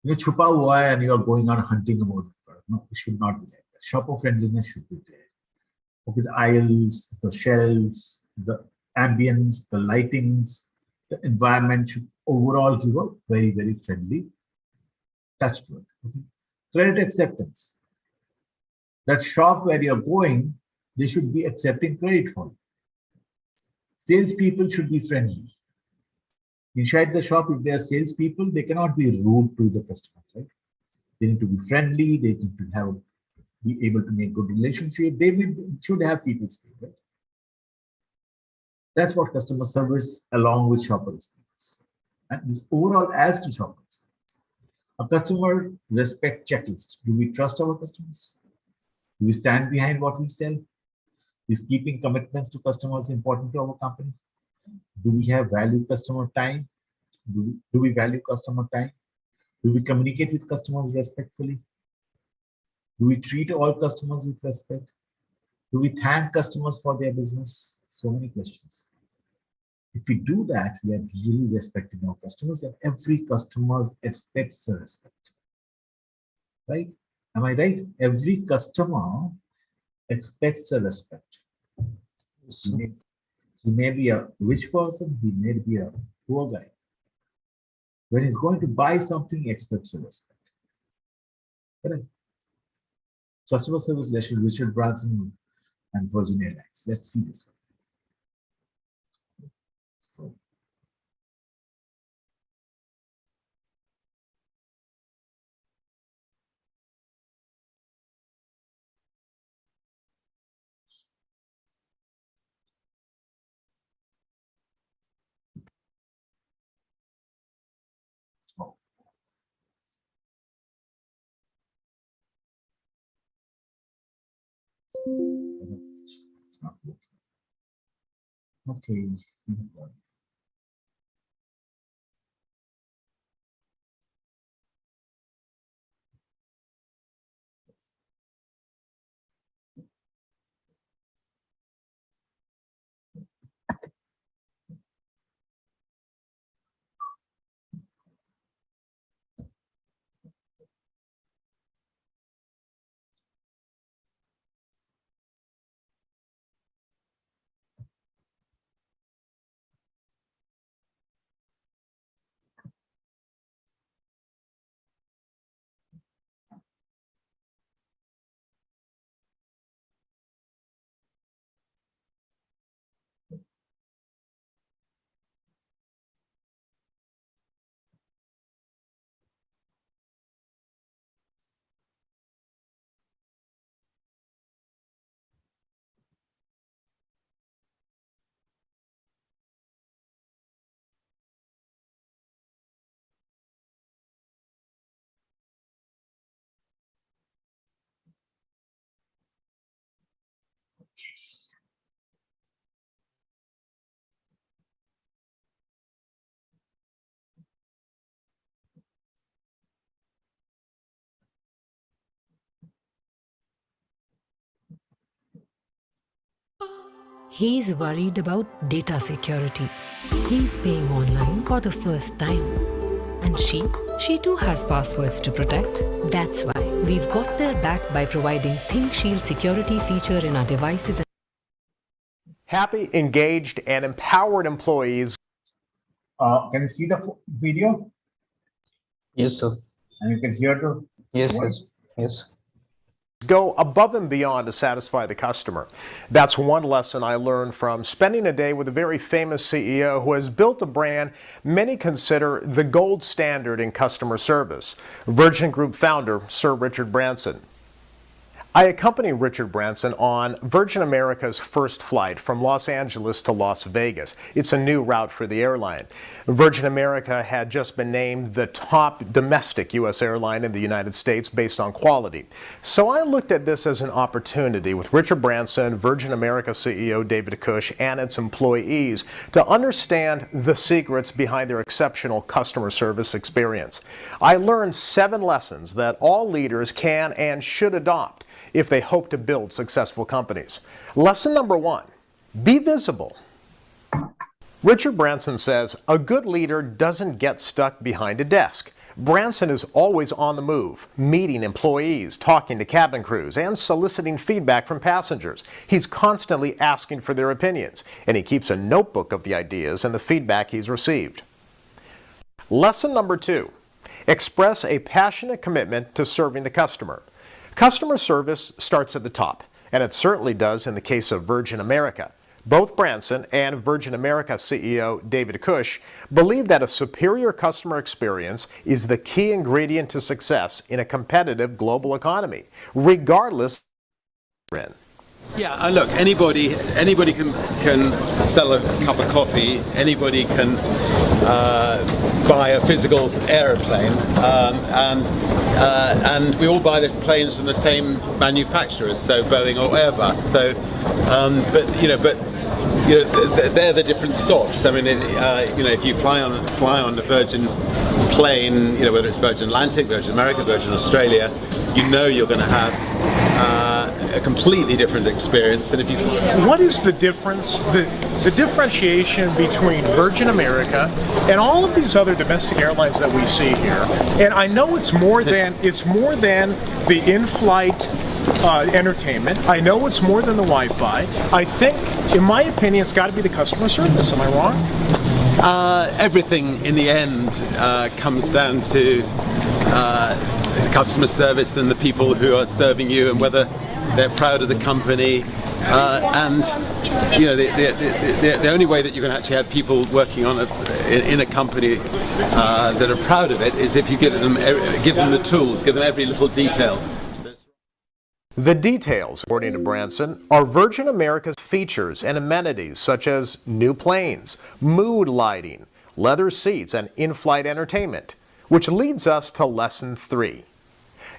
Chupa hua hai and you are going on hunting about the product. No, it should not be like that. Shopper friendliness should be there. Okay, the aisles, the shelves, the ambience, the lightings, the environment should overall give a very, very friendly touch to it. Okay. Credit acceptance. That shop where you're going, they should be accepting credit for you. Salespeople should be friendly. Inside the shop, if they are salespeople, they cannot be rude to the customers, right? They need to be friendly. They need to be able to make good relationship. They should have people skills, right? That's what customer service along with shopper experience. And this overall adds to shopper experience. A customer respect checklist. Do we trust our customers? Do we stand behind what we sell? Is keeping commitments to customers important to our company? Do we have value customer time? Do we value customer time? Do we communicate with customers respectfully? Do we treat all customers with respect? Do we thank customers for their business? So many questions. If we do that, we are really respecting our customers, and every customer expects a respect. Right? Am I right? Every customer expects a respect. He may be a rich person, he may be a poor guy. When he's going to buy something, he expects a respect. Correct? Customer service lesson, Richard Branson and Virgin Airlines. Let's see this one. So, it's not working. Okay. He's worried about data security. He's paying online for the first time. And she too has passwords to protect. That's why we've got their back by providing ThinkShield security feature in our devices. Happy, engaged, and empowered employees. Can you see the video? Yes, sir. And you can hear the Yes, voice? yes. Go above and beyond to satisfy the customer. That's one lesson I learned from spending a day with a very famous CEO who has built a brand many consider the gold standard in customer service, Virgin Group founder Sir Richard Branson. I accompany Richard Branson on Virgin America's first flight from Los Angeles to Las Vegas. It's a new route for the airline. Virgin America had just been named the top domestic U.S. airline in the United States based on quality. So I looked at this as an opportunity with Richard Branson, Virgin America CEO David Cush, and its employees to understand the secrets behind their exceptional customer service experience. I learned 7 lessons that all leaders can and should adopt if they hope to build successful companies. Lesson number 1, be visible. Richard Branson says, a good leader doesn't get stuck behind a desk. Branson is always on the move, meeting employees, talking to cabin crews, and soliciting feedback from passengers. He's constantly asking for their opinions, and he keeps a notebook of the ideas and the feedback he's received. Lesson number 2, express a passionate commitment to serving the customer. Customer service starts at the top, and it certainly does in the case of Virgin America. Both Branson and Virgin America CEO David Cush believe that a superior customer experience is the key ingredient to success in a competitive global economy, regardless of the Yeah, look, anybody can sell a cup of coffee. Anybody can buy a physical aeroplane, and we all buy the planes from the same manufacturers, so Boeing or Airbus. So, but they're the different stops. I mean, if you fly on the Virgin plane, whether it's Virgin Atlantic, Virgin America, Virgin Australia, you're going to have a completely different experience than if you. What is the difference, the differentiation between Virgin America and all of these other domestic airlines that we see here? And I know it's more than the in-flight entertainment. I know it's more than the Wi-Fi. I think, in my opinion, it's got to be the customer service. Am I wrong? Everything in the end comes down to customer service and the people who are serving you, and whether they're proud of the company. And the only way that you can actually have people working on in a company that are proud of it is if you give them the tools, give them every little detail. The details, according to Branson, are Virgin America's features and amenities such as new planes, mood lighting, leather seats, and in-flight entertainment, which leads us to lesson 3.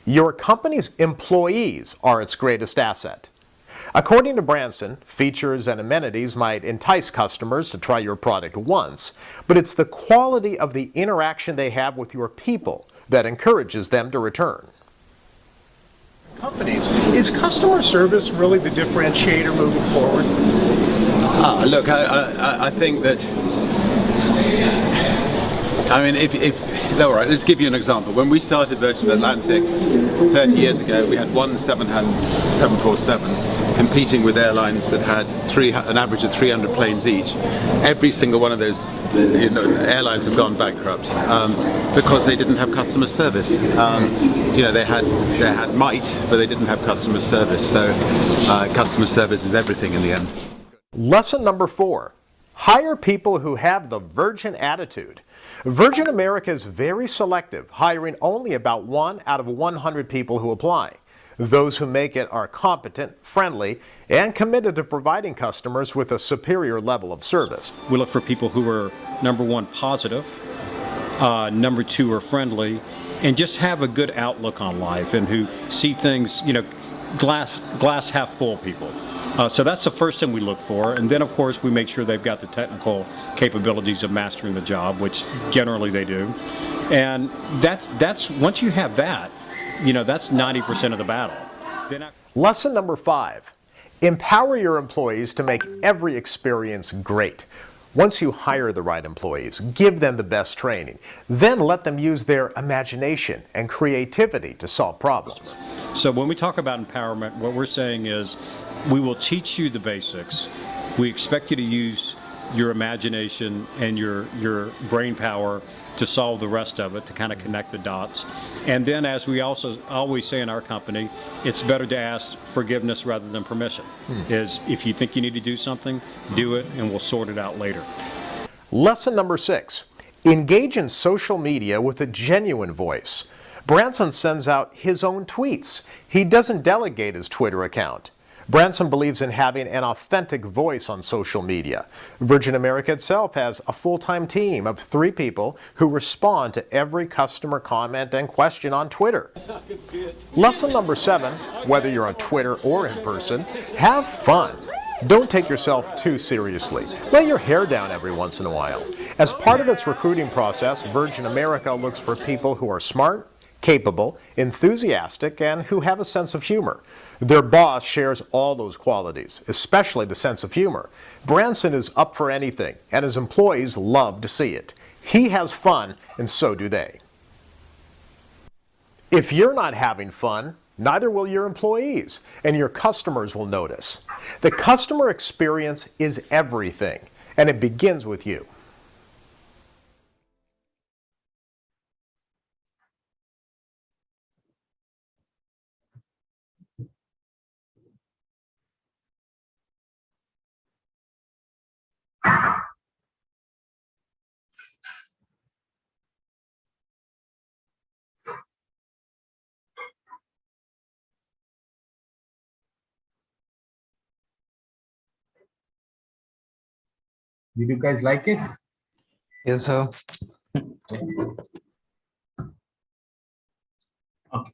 Your company's employees are its greatest asset. According to Branson, features and amenities might entice customers to try your product once, but it's the quality of the interaction they have with your people that encourages them to return. Companies. Is customer service really the differentiator moving forward? Look, I think that. I mean, all right, let's give you an example. When we started Virgin Atlantic 30 years ago, we had one 747 competing with airlines that had an average of 300 planes each. Every single one of those airlines have gone bankrupt because they didn't have customer service. They had might, but they didn't have customer service. So customer service is everything in the end. Lesson number 4. Hire people who have the Virgin attitude. Virgin America is very selective, hiring only about 1 out of 100 people who apply. Those who make it are competent, friendly, and committed to providing customers with a superior level of service. We look for people who are, number 1, positive, number 2, are friendly, and just have a good outlook on life, and who see things, glass half full people. So that's the first thing we look for, and then of course we make sure they've got the technical capabilities of mastering the job, which generally they do. And that's once you have that, that's 90% of the battle. Lesson number 5. Empower your employees to make every experience great. Once you hire the right employees, give them the best training. Then let them use their imagination and creativity to solve problems. So when we talk about empowerment, what we're saying is we will teach you the basics. We expect you to use your imagination and your brain power to solve the rest of it, to kind of connect the dots. And then, as we also always say in our company, it's better to ask forgiveness rather than permission. Is if you think you need to do something, do it, and we'll sort it out later. Lesson number 6, engage in social media with a genuine voice. Branson sends out his own tweets. He doesn't delegate his Twitter account. Branson believes in having an authentic voice on social media. Virgin America itself has a full-time team of 3 people who respond to every customer comment and question on Twitter. Lesson number 7, whether you're on Twitter or in person, have fun. Don't take yourself too seriously. Let your hair down every once in a while. As part of its recruiting process, Virgin America looks for people who are smart, capable, enthusiastic, and who have a sense of humor. Their boss shares all those qualities, especially the sense of humor. Branson is up for anything, and his employees love to see it. He has fun, and so do they. If you're not having fun, neither will your employees, and your customers will notice. The customer experience is everything, and it begins with you. Did you guys like it? Yes, sir. Okay.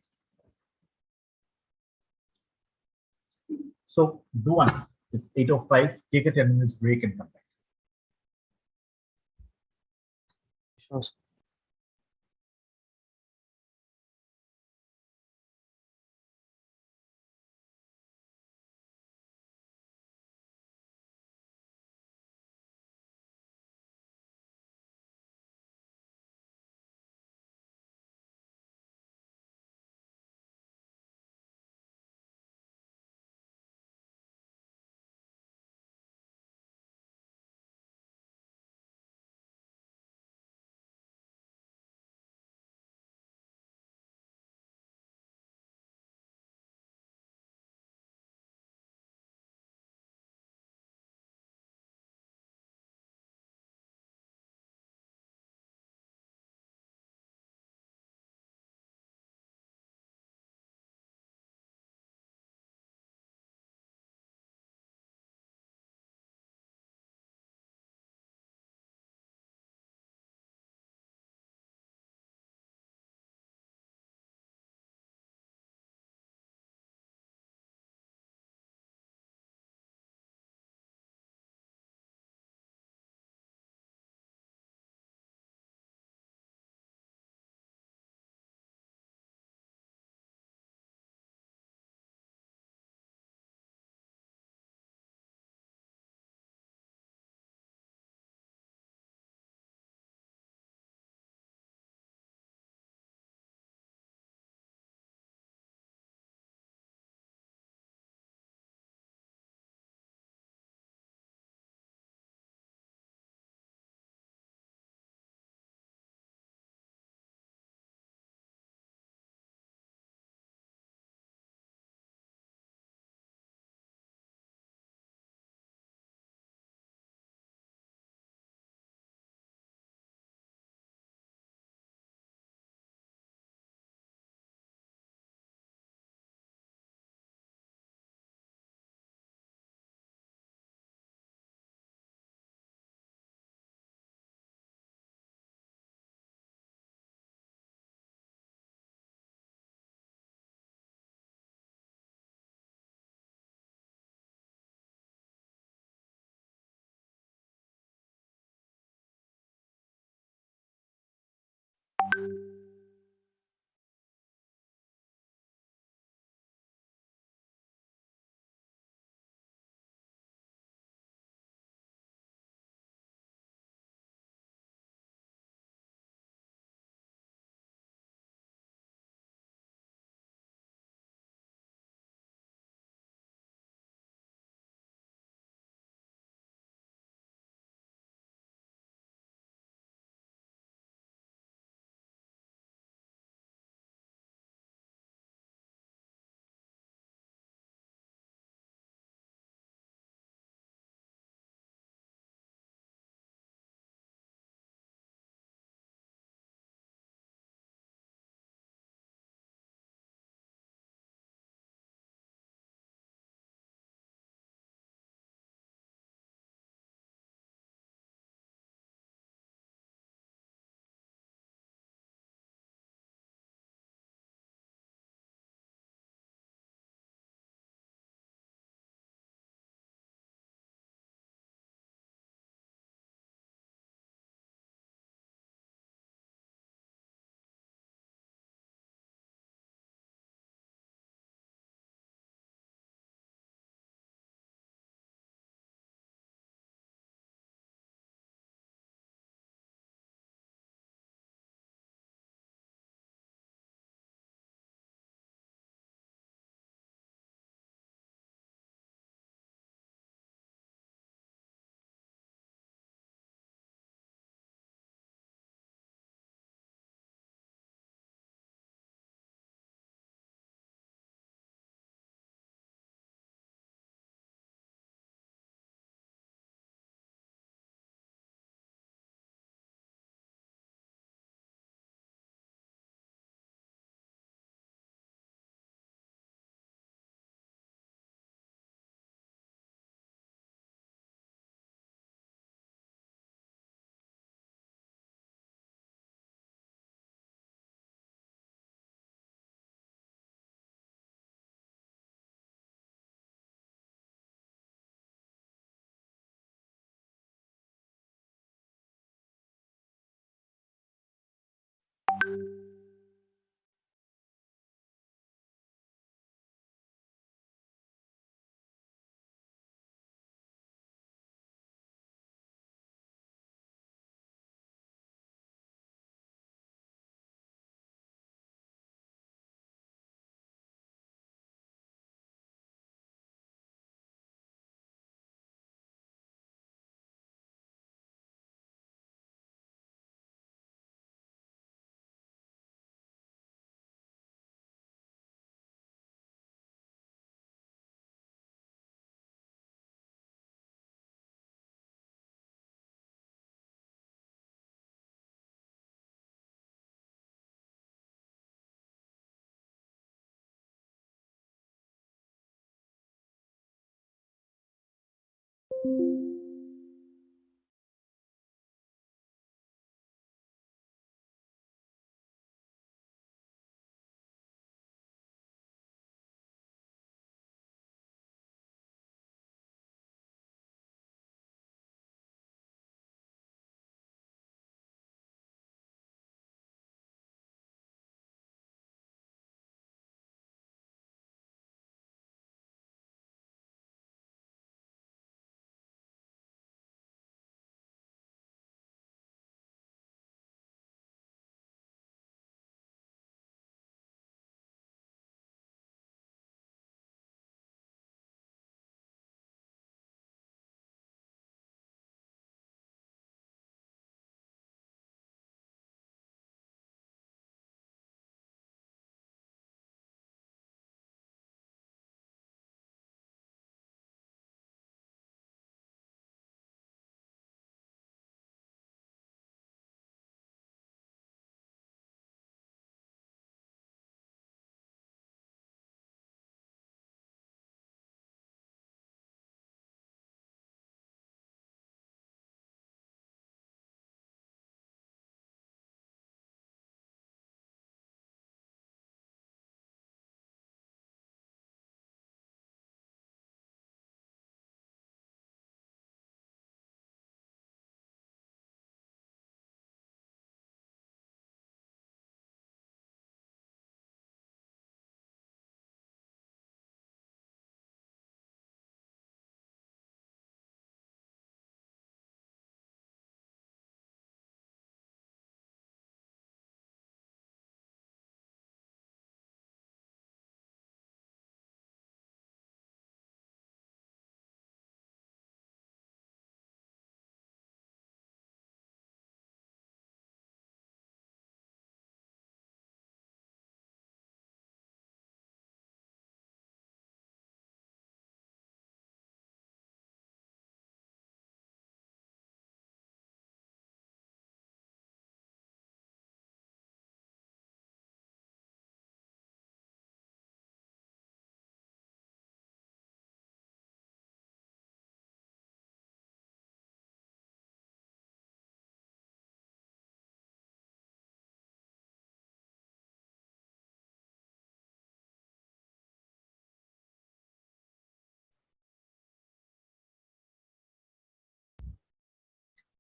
So do one. It's 8:05. Take a 10 minutes break and come back. Sure, sir.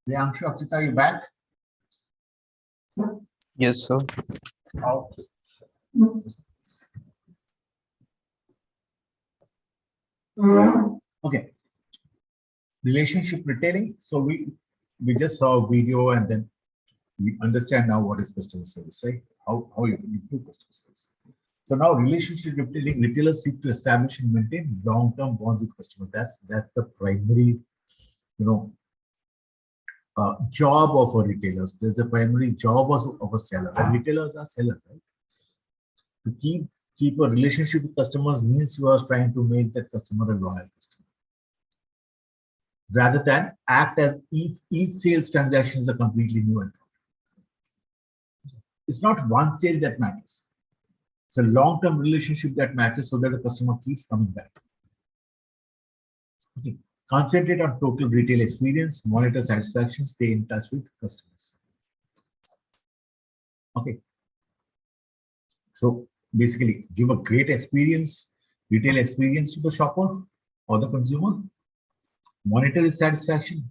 Priyanshu, Akshita, you back? Yes, sir. Okay. Relationship retailing. So we just saw a video and then we understand now what is customer service, right? How you can improve customer service. So now relationship retailing, retailers seek to establish and maintain long-term bonds with customers. That's the primary, job of a retailers. There's a primary job of a seller. And retailers are sellers, right? To keep a relationship with customers means you are trying to make that customer a loyal customer, rather than act as if each sales transaction is a completely new account. It's not one sale that matters. It's a long-term relationship that matters, so that the customer keeps coming back. Okay. Concentrate on total retail experience, monitor satisfaction, stay in touch with customers. Okay. So basically, give a great experience, retail experience to the shopper or the consumer. Monitor his satisfaction.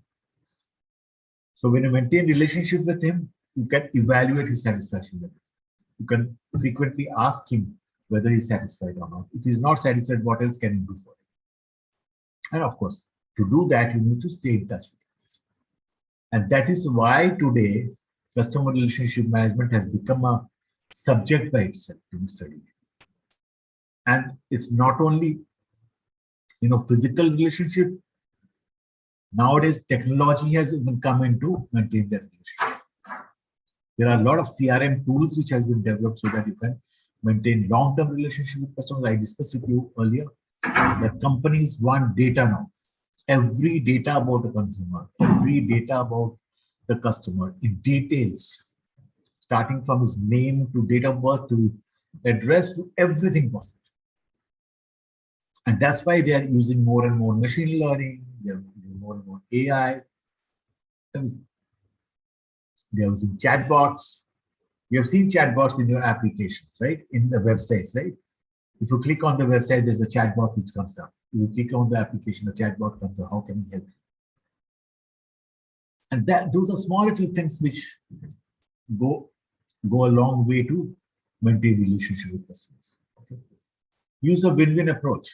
So when you maintain relationship with him, you can evaluate his satisfaction level. You can frequently ask him whether he's satisfied or not. If he's not satisfied, what else can you do for him? And of course, to do that, you need to stay in touch with him. And that is why today, customer relationship management has become a subject by itself to be studied. And it's not only, physical relationship. Nowadays, technology has even come in to maintain that relationship. There are a lot of CRM tools which has been developed so that you can maintain long-term relationship with customers. I discussed with you earlier that companies want data now. Every data about the consumer, every data about the customer in details, starting from his name to date of birth to address to everything possible. And that's why they are using more and more machine learning, they're using more more and more AI. Everything. They're using chatbots. You have seen chatbots in your applications, right? In the websites, right? If you click on the website, there's a chatbot which comes up. If you click on the application, the chatbot comes up. How can we help you? And those are small little things which go a long way to maintain relationship with customers. Okay? Use a win-win approach.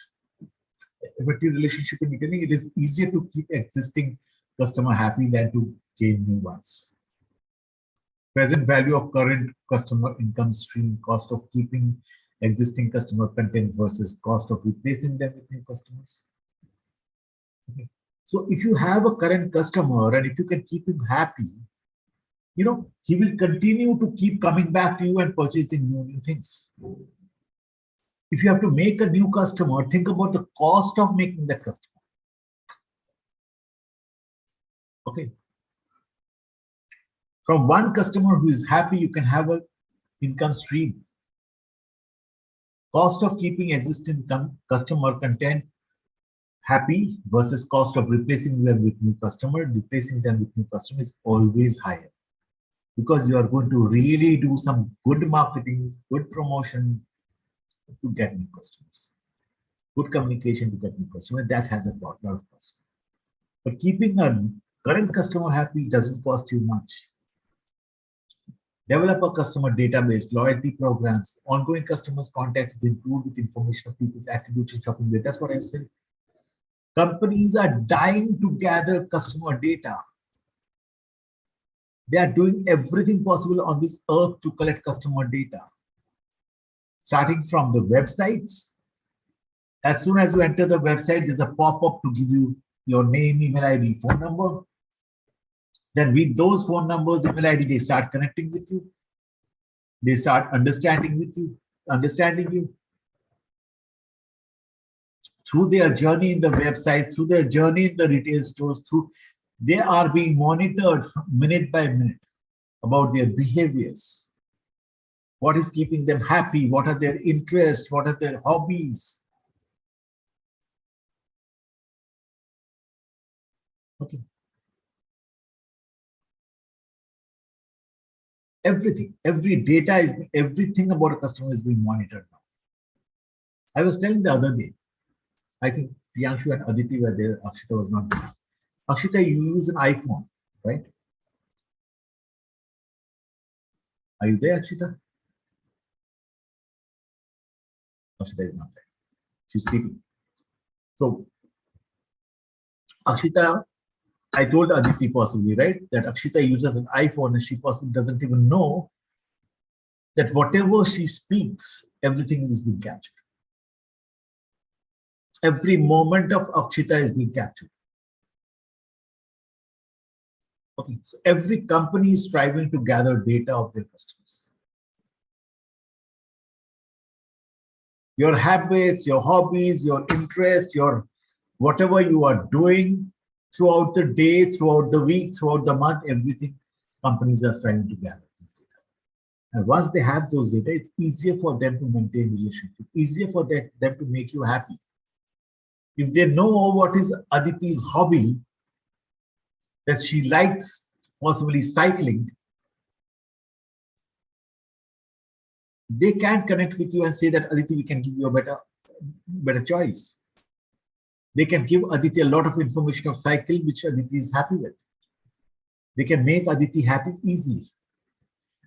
But your relationship in retailing, it is easier to keep existing customer happy than to gain new ones. Present value of current customer income stream, cost of keeping existing customer content versus cost of replacing them with new customers. Okay. So if you have a current customer and if you can keep him happy, he will continue to keep coming back to you and purchasing new things. If you have to make a new customer, think about the cost of making that customer. Okay. From one customer who is happy, you can have an income stream. Cost of keeping existing customer content happy versus cost of replacing them with new customer. Replacing them with new customer is always higher because you are going to really do some good marketing, good promotion to get new customers, good communication to get new customers. That has a lot of cost. But keeping a current customer happy doesn't cost you much. Develop a customer database, loyalty programs, ongoing customers contact is improved with information of people's attributes in shopping behavior. That's what I said. Companies are dying to gather customer data. They are doing everything possible on this earth to collect customer data. Starting from the websites. As soon as you enter the website, there's a pop-up to give you your name, email ID, phone number. Then with those phone numbers, email ID, they start connecting with you. They start understanding you. Through their journey in the websites, through their journey in the retail stores, they are being monitored minute by minute about their behaviors. What is keeping them happy? What are their interests? What are their hobbies? Okay. Everything, everything about a customer is being monitored now. I was telling the other day, I think Priyanshu and Aditi were there, Akshita was not there. Akshita, you use an iPhone, right? Are you there, Akshita? Akshita is not there. She's sleeping. So, Akshita, I told Aditi possibly, right, that Akshita uses an iPhone and she possibly doesn't even know that whatever she speaks, everything is being captured. Every moment of Akshita is being captured. Okay, so every company is striving to gather data of their customers. Your habits, your hobbies, your interests, your whatever you are doing throughout the day, throughout the week, throughout the month, everything companies are striving to gather these data. And once they have those data, it's easier for them to maintain relationship, easier for them to make you happy. If they know what is Aditi's hobby, that she likes possibly cycling, they can connect with you and say that, Aditi, we can give you a better choice. They can give Aditi a lot of information of cycle, which Aditi is happy with. They can make Aditi happy easily.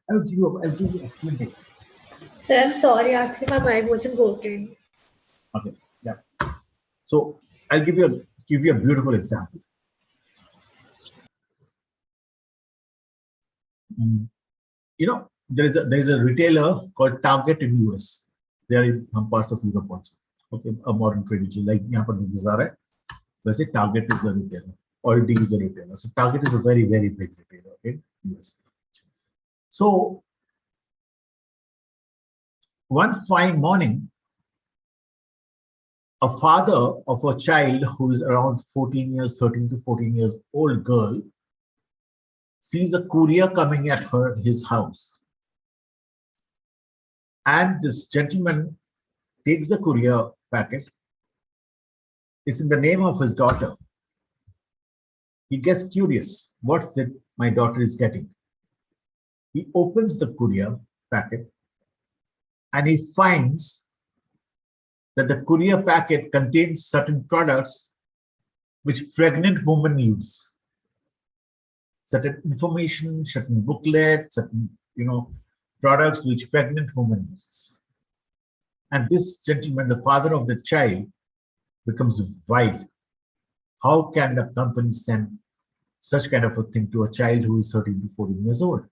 I'll give you excellent example. Sir, I'm sorry, actually my mind wasn't working. Okay, yeah. So I'll give you a beautiful example. There is a retailer called Target in US. They are in some parts of Europe also. Okay, a modern trade retailer like यहाँ पर बाजार है. वैसे Target is a retailer. Aldi is a retailer. So Target is a very, very big retailer in US. So one fine morning, a father of a child who is around 13 to 14 years old girl sees a courier coming at his house. And this gentleman takes the courier packet. It's in the name of his daughter. He gets curious. What's it my daughter is getting? He opens the courier packet and he finds that the courier packet contains certain products which pregnant women use. Certain information, certain booklets, certain products which pregnant women uses. And this gentleman, the father of the child, becomes wild. How can the company send such kind of a thing to a child who is 13 to 14 years old?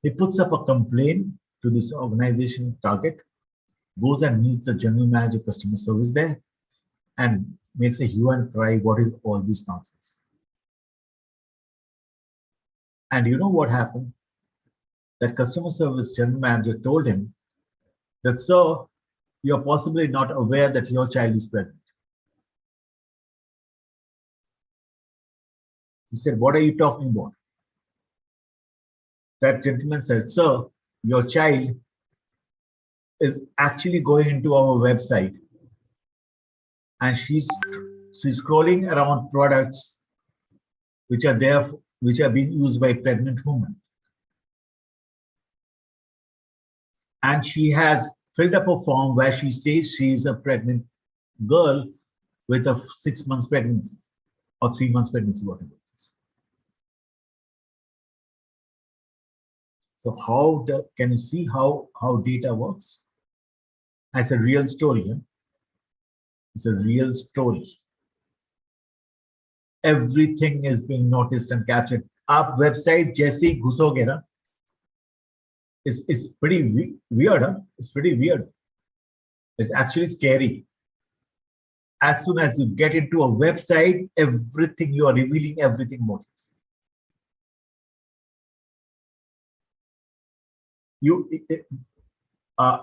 He puts up a complaint to this organization target, goes and meets the general manager customer service there, and makes a hue and cry, what is all this nonsense? And you know what happened? That customer service general manager told him that, sir, you're possibly not aware that your child is pregnant. He said, what are you talking about? That gentleman said, sir, your child is actually going into our website and she's scrolling around products which are there, which are being used by pregnant women. And she has filled up a form where she says she is a pregnant girl with a 6 months pregnancy or 3 months pregnancy, whatever it is. So can you see how data works? As a real story. It's a real story. Everything is being noticed and captured. Our website, Jesse Ghusogera, is pretty weird. Huh? It's pretty weird. It's actually scary. As soon as you get into a website, everything you are revealing everything about it.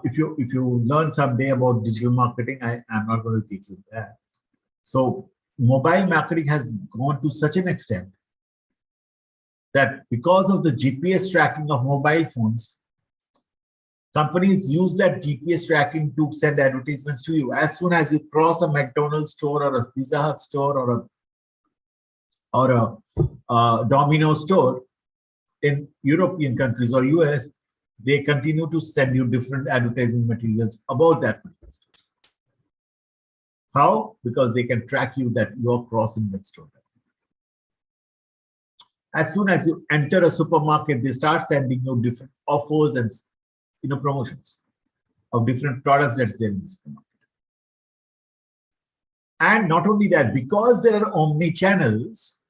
If you learn someday about digital marketing, I'm not going to teach you that. So mobile marketing has gone to such an extent that because of the GPS tracking of mobile phones, companies use that GPS tracking to send advertisements to you. As soon as you cross a McDonald's store or a Pizza Hut store or a Domino's store in European countries or US, they continue to send you different advertising materials about that particular store. How? Because they can track you that you're crossing that store. As soon as you enter a supermarket, they start sending you different offers and promotions of different products that's there in the supermarket. And not only that, because there are omni channels,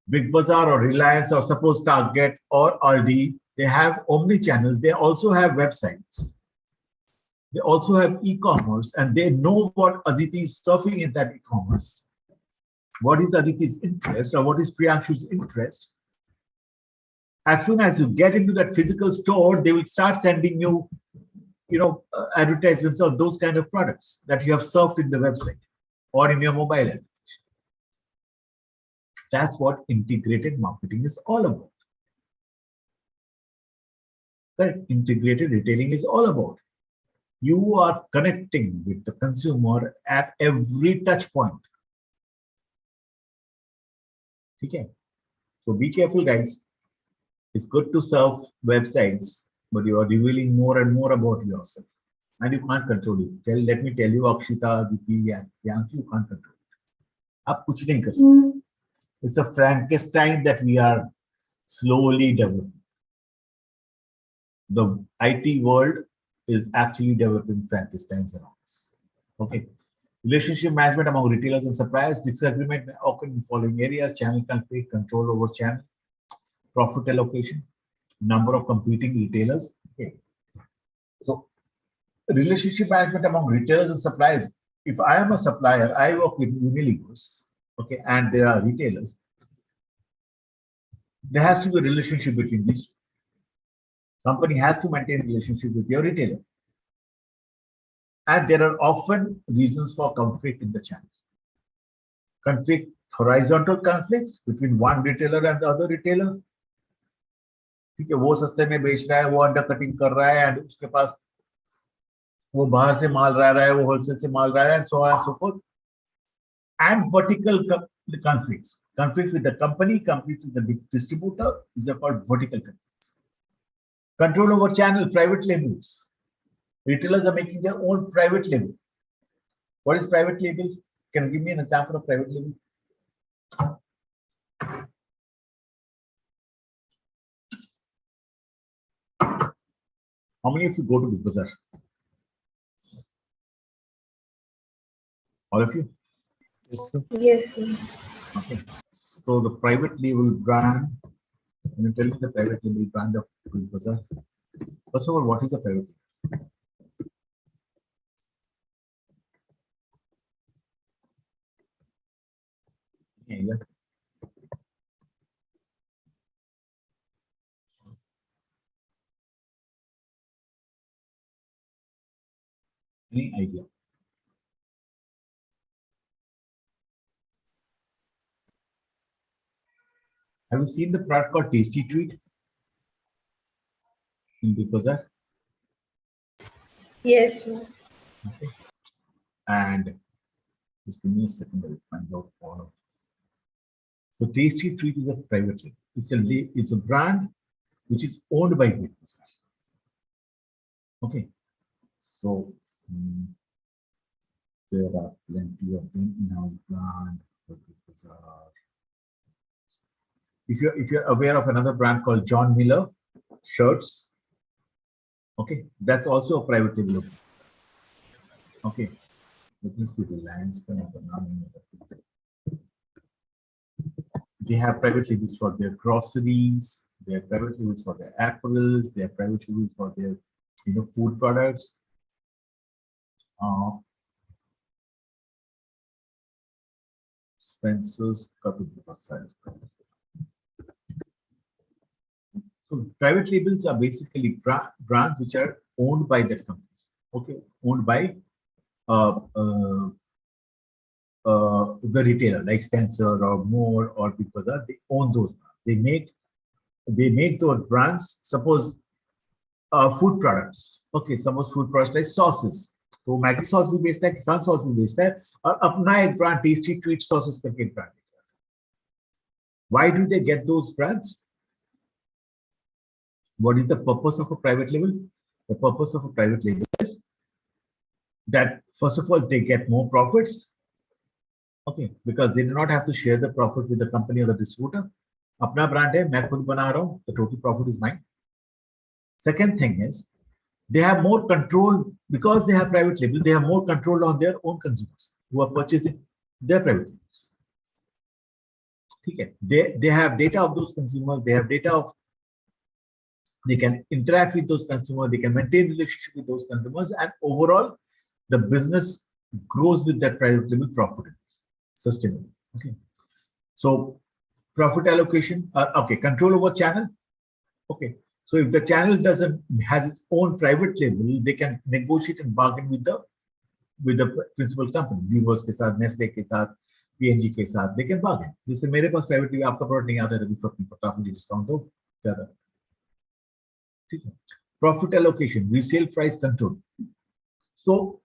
Big Bazaar or Reliance or suppose Target or Aldi, they have omni channels. They also have websites. They also have e-commerce, and they know what Aditi is surfing in that e-commerce. What is Aditi's interest or what is Priyanshu's interest? As soon as you get into that physical store, they will start sending you, advertisements of those kind of products that you have surfed in the website or in your mobile application. That's what integrated marketing is all about. Correct? Integrated retailing is all about. You are connecting with the consumer at every touch point. Okay. So be careful, guys. It's good to surf websites, but you are revealing more and more about yourself. And you can't control it. Let me tell you, Akshita, Aditi, and Priyanshu, you can't control it. आप कुछ नहीं कर सकते. It's a Frankenstein that we are slowly developing. The IT world is actually developing Frankensteins around us. Okay. Relationship management among retailers and suppliers. Disagreement may occur in the following areas: channel conflict, control over channel, profit allocation, number of competing retailers. Okay. So relationship management among retailers and suppliers. If I am a supplier, I work with Unilevers, okay, and there are retailers. There has to be a relationship between these two. Company has to maintain a relationship with your retailer. And there are often reasons for conflict in the channel. Conflict, horizontal conflicts between one retailer and the other retailer. ठीक है, वो सस्ते में बेच रहा है, वो under cutting कर रहा है, and उसके पास वो बाहर से माल ला रहा है, वो होलसेल से माल ला रहा है, and so on and so forth. And vertical the conflicts. Conflict with the company, conflict with the distributor is called vertical conflicts. Control over channel, private labels. Retailers are making their own private label. What is private label? Can you give me an example of private label? How many of you go to Big Bazaar? All of you? Yes, sir. Yes, sir. Okay. So the private label brand, can you tell me the private label brand of Big Bazaar? First of all, what is a private label? Yeah. Any idea? Have you seen the product called Tasty Treat in Big Bazaar? Yes, sir. Okay. And just give me a second, I'll find out all of this. So Tasty Treat is a private label. It's a brand which is owned by Big Bazaar. Okay. So there are plenty of them in-house brand for Big Bazaar. If you're aware of another brand called John Miller shirts, okay, that's also a private label. Okay, let me see the Reliance. They have private labels for their groceries. They have private labels for their apparels. They have private labels for their, food products. Spencer's got to be outside. So private labels are basically brands which are owned by that company. Okay, owned by the retailer like Spencer or More or Big Bazaar. They own those brands. They make those brands. Suppose food products. Okay, suppose food products like sauces. तो Maggi sauce भी बेचता है, किसान sauce भी बेचता है और अपना एक ब्रांड टेस्टी ट्रीट सॉसेस करके एक ब्रांड लेकर आता है. Why do they get those brands? What is the purpose of a private label? The purpose of a private label is that first of all they get more profits. Okay, because they do not have to share the profit with the company or the distributor. अपना brand है, मैं खुद बना रहा हूँ, the total profit is mine. Second thing is, they have more control because they have private label. They have more control on their own consumers who are purchasing their private labels. Okay, they have data of those consumers. They have data of. They can interact with those consumers. They can maintain relationship with those consumers, and overall, the business grows with that private label profit, sustainable. Okay, so profit allocation. Okay, control over channel. Okay. So if the channel has its own private label, they can negotiate and bargain with the principal company. Levers के साथ, Nestle के साथ, P&G के साथ, they can bargain. जैसे मेरे पास private label आपका product नहीं आता है, फर्क नहीं पड़ता, आप मुझे discount दो, ज़्यादा. ठीक है. Profit allocation, resale price control. So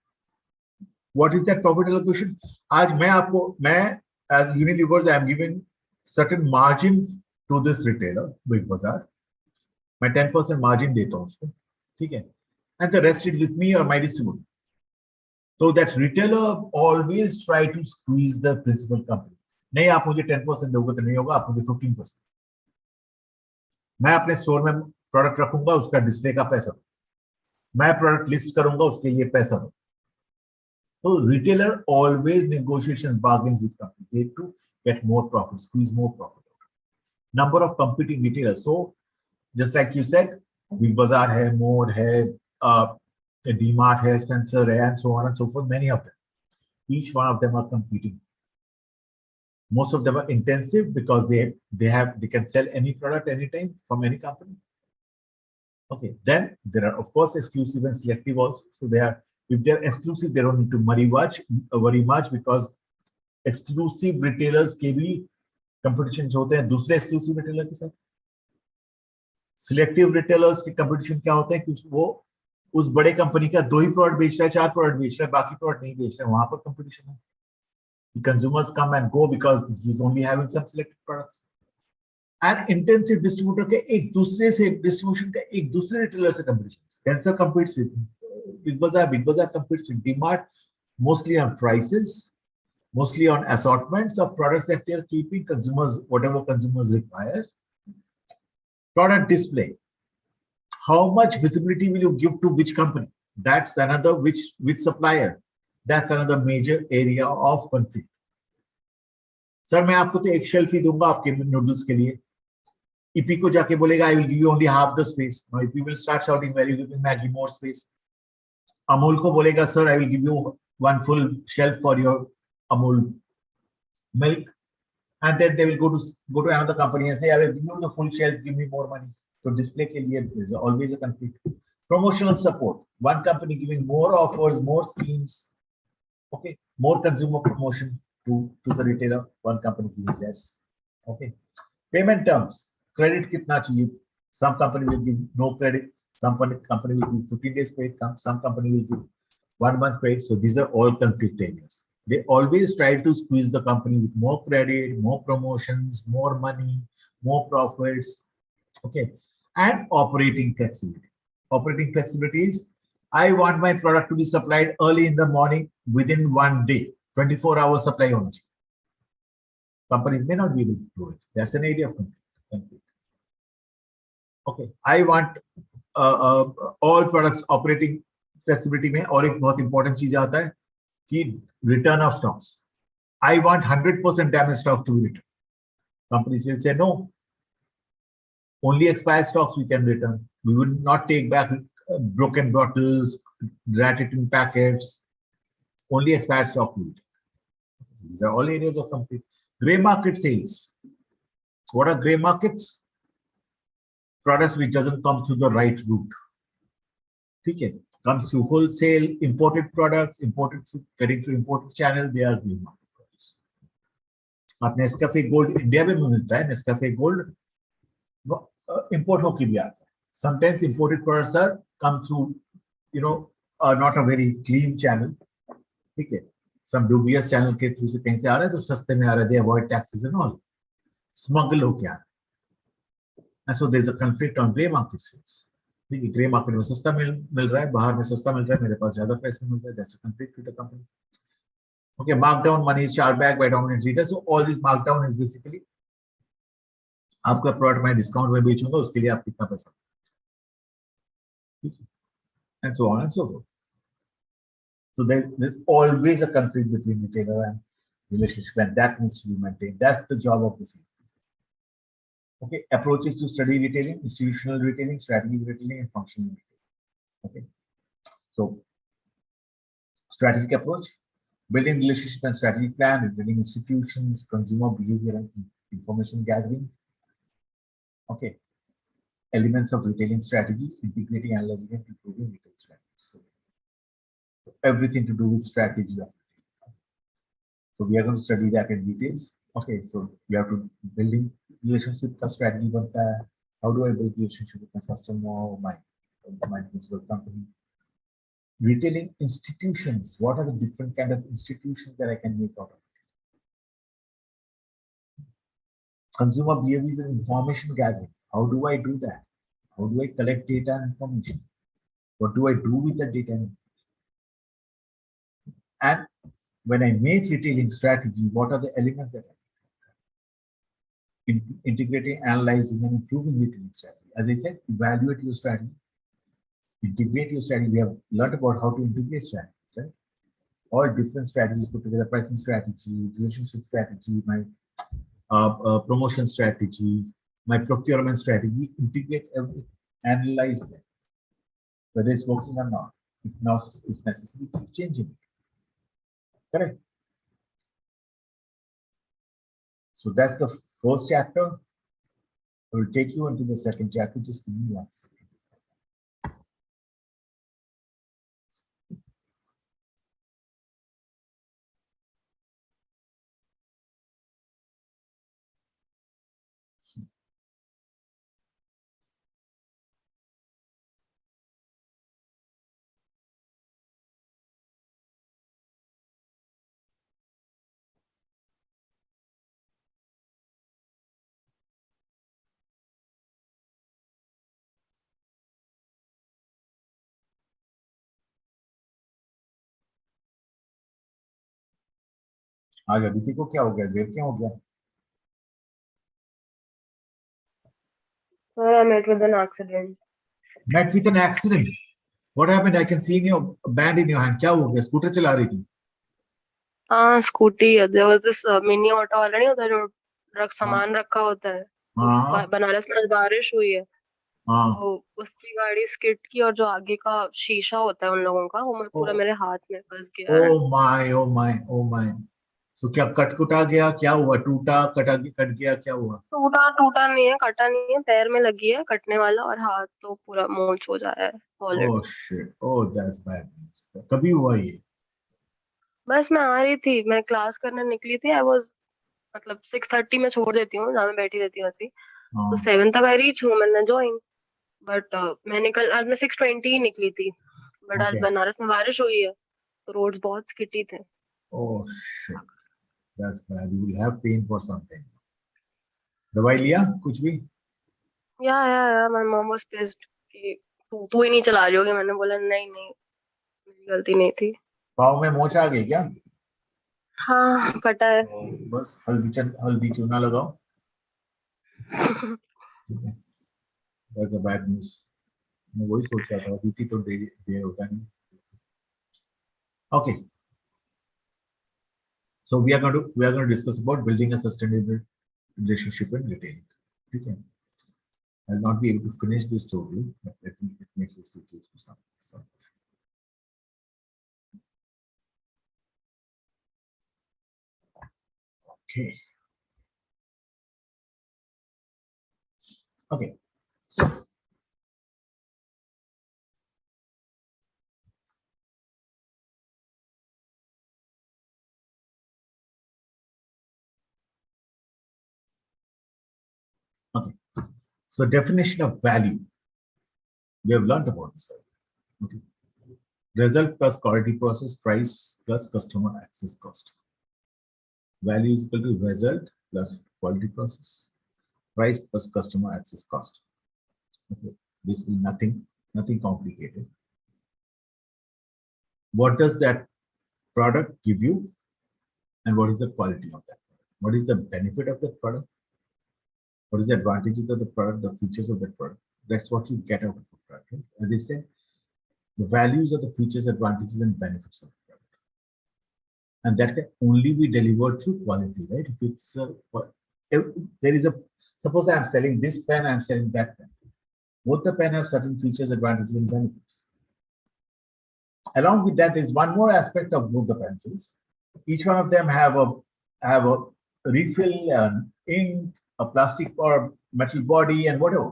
what is that profit allocation? आज मैं as Unilever, I am giving certain margin to this retailer, Big Bazaar. मैं 10% मार्जिन देता हूँ उसको, ठीक है, and the rest is with me or my distributor. So that retailer always try to squeeze the principal company. नहीं आप मुझे 10% दोगे तो नहीं होगा, आप मुझे 15%. मैं अपने स्टोर में प्रोडक्ट रखूंगा, उसका डिस्प्ले का पैसा दो. मैं प्रोडक्ट लिस्ट करूंगा, उसके लिए पैसा दो. So retailer always negotiation bargains with company to get more profit, squeeze more profit. Number of competing retailers. So just like you said, Big Bazaar hai, More hai, D-Mart hai, Spencer hai, and so on and so forth. Many of them. Each one of them are competing. Most of them are intensive because they can sell any product anytime from any company. Okay. Then there are of course exclusive and selective also. So if they're exclusive, they don't need to worry much because exclusive retailers के भी competition होते हैं दूसरे exclusive retailer के साथ. Selective retailers के competition क्या होता है कि वो उस बड़े कंपनी का 2 ही प्रोडक्ट बेच रहा है, 4 प्रोडक्ट बेच रहा है, बाकी प्रोडक्ट नहीं बेच रहा है, वहां पर कंपटीशन है. The consumers come and go because he's only having some selected products. And intensive distributor के एक दूसरे से distribution का एक दूसरे retailer से competition. Spencer competes with Big Bazaar competes with DMart, mostly on prices, mostly on assortments of products that they are keeping consumers, whatever consumers require. Product display. How much visibility will you give to which company? That's another, which supplier. That's another major area of conflict. Sir मैं आपको तो एक shelf ही दूंगा आपके noodles के लिए. EP को जाके बोलेगा I will give you only half the space. Now EP will start shouting, why are you giving Maggie more space? Amul को बोलेगा sir I will give you one full shelf for your Amul milk, and then they will go to another company and say I will give you the full shelf, give me more money. So display के लिए is always a conflict. Promotional support. One company giving more offers, more schemes, okay, more consumer promotion to the retailer. One company giving less. Okay. Payment terms. Credit कितना चाहिए? Some company will give no credit. Some company will give 15 days credit. Some company will give 1 month credit. So these are all conflict areas. They always try to squeeze the company with more credit, more promotions, more money, more profits. Okay. And operating flexibility. Operating flexibility is I want my product to be supplied early in the morning within 1 day. 24 hours supply only. Companies may not be able to do it. That's an area of conflict. Okay. I want all products operating flexibility में और एक बहुत important चीज आता है कि return of stocks. I want 100% damaged stock to be returned. Companies will say no. Only expired stocks we can return. We will not take back broken bottles, rat in packets. Only expired stock we will take. These are all areas of conflict. Grey market sales. What are grey markets? Products which doesn't come through the right route. Okay. Comes through wholesale, imported products, getting through imported channel, they are green market products. अब Nescafe Gold India में मिलता है. Nescafe Gold import होके भी आता है. Sometimes imported products are come through, not a very clean channel. ठीक है. Some dubious channel के through से कहीं से आ रहा है तो सस्ते में आ रहा है. They avoid taxes and all. Smuggle होके आ रहा है. And so there is a conflict on grey market sales. देखिए ग्रे मार्केट में सस्ता मिल रहा है, बाहर में सस्ता मिल रहा है, मेरे पास ज्यादा प्राइस में मिल रहा है. That's a conflict with the company. Okay, markdown money is charged back by dominant leader. So all this markdown is basically आपका प्रोडक्ट मैं डिस्काउंट में बेचूंगा उसके लिए आप कितना पैसा, and so on and so forth. So there's always a conflict between retailer and relationship, and that needs to be maintained. That's the job of the sales. Okay, approaches to study retailing, institutional retailing, strategic retailing, and functional retailing. Okay, so strategic approach, building relationship and strategic plan, building institutions, consumer behavior and information gathering. Okay, elements of retailing strategy, integrating, analyzing, and improving retail strategies. So everything to do with strategy of retailing. So we are going to study that in details. Okay, so we have to building relationship का strategy बनता है. How do I build relationship with my customer, my principal company? Retailing institutions. What are the different kind of institutions that I can make out of it? Consumer behaviors and information gathering. How do I do that? How do I collect data and information? What do I do with the data and information? And when I make retailing strategy, what are the elements that I integrating, analyzing, and improving retailing strategy? As I said, evaluate your strategy, integrate your strategy. We have learned about how to integrate strategies, right? All different strategies put together: pricing strategy, relationship strategy, my promotion strategy, my procurement strategy. Integrate everything, analyze them, whether it's working or not. If not, if necessary, keep changing it. Correct. So that's the first chapter. I will take you into the second chapter. Just give me 1 second. आज अदिति को क्या हो गया, देर क्या हो गया? Sir, I met with an accident. Met with an accident. What happened? I can see in your band in your hand. क्या हो गया? स्कूटर चला रही थी? हाँ, स्कूटी है. There was this mini auto वाला नहीं होता जो सामान रखा होता है. हाँ बनारस में बारिश हुई है. हाँ. तो उसकी गाड़ी स्किड की और जो आगे का शीशा होता है उन लोगों का वो पूरा मेरे हाथ में फंस गया है. Oh my, oh my, oh my. So क्या कटकुटा गया? क्या हुआ? टूटा, कट गया, क्या हुआ? टूटा नहीं है, कटा नहीं है, पैर में लगी है कटने वाला और हाथ तो पूरा मोच हो जाया है. Solid. Oh shit. Oh, that's bad news. कभी हुआ ये? बस मैं आ रही थी, मैं क्लास करने निकली थी. आई वाज मतलब 6:30 में छोड़ देती हूँ जहाँ मैं बैठी रहती हूँ ऐसे ही. तो 7 तक आई रीच हूँ, मैंने ज्वाइन. बट आज मैं 6:20 ही निकली थी. बट आज Okay. बनारस में बारिश हुई है तो रोड्स बहुत स्किटी थे. Oh shit. That's bad. You will have pain for some time. दवाई लिया कुछ भी? या माय मॉम वाज पिस्ड कि तू ही नहीं चला रही होगी. मैंने बोला नहीं मेरी गलती नहीं थी. पाँव में मोच आ गई क्या? हाँ, कटा है. बस हल्दी चूना लगाओ. That's a bad news. मैं वही सोच रहा था, अदिति तो देर होता नहीं. Okay. So we are going to discuss about building a sustainable relationship in retailing. Okay. I'll not be able to finish this totally, but let me at least take you through some. Okay. Okay. So okay. So definition of value. We have learned about this earlier. Okay. Result plus quality process, price plus customer access cost. Value is equal to result plus quality process, price plus customer access cost. Okay. This is nothing complicated. What does that product give you? And what is the quality of that product? What is the benefit of that product? What is the advantages of the product, the features of that product? That's what you get out of the product. Right? As I said, the values are the features, advantages, and benefits of the product. And that can only be delivered through quality, right? If it's if there is suppose I'm selling this pen, I'm selling that pen. Both the pen have certain features, advantages, and benefits. Along with that, there's one more aspect of both the pencils. Each one of them have a refill, an ink, a plastic or metal body, and whatever.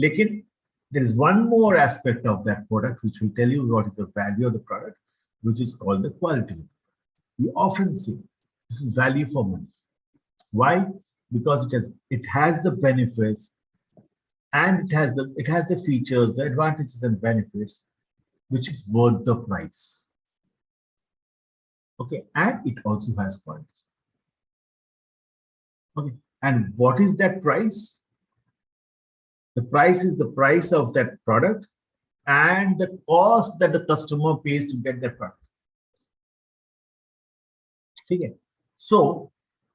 Lekin, there is one more aspect of that product which will tell you what is the value of the product, which is called the quality. We often say this is value for money. Why? Because it has the benefits and it has the features, the advantages and benefits, which is worth the price. Okay, and it also has quality. Okay, and what is that price? The price is the price of that product and the cost that the customer pays to get that product. Okay, so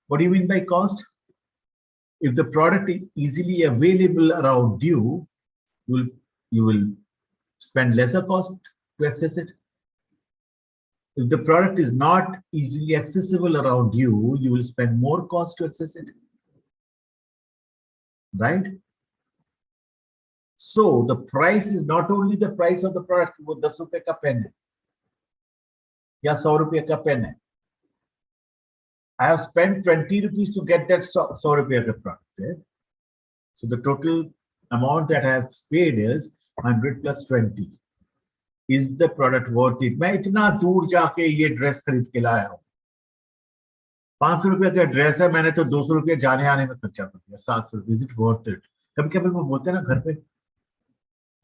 what do you mean by cost? If the product is easily available around you, you will spend lesser cost to access it. If the product is not easily accessible around you, you will spend more cost to access it. Right? So the price is not only the price of the product, वो 10 रुपए का pen है या 100 रुपए का pen है. I have spent 20 rupees to get that 100 रुपए का product there. So the total amount that I have paid is 100 plus 20. Is the product worth it? मैं इतना दूर जाके ये ड्रेस खरीद के लाया हूँ. 500 रुपए का ड्रेस है, मैंने तो 200 रुपए जाने आने में खर्चा कर दिया. 700 रुपए. Is it worth it? कभी-कभी वो बोलते हैं ना घर पे,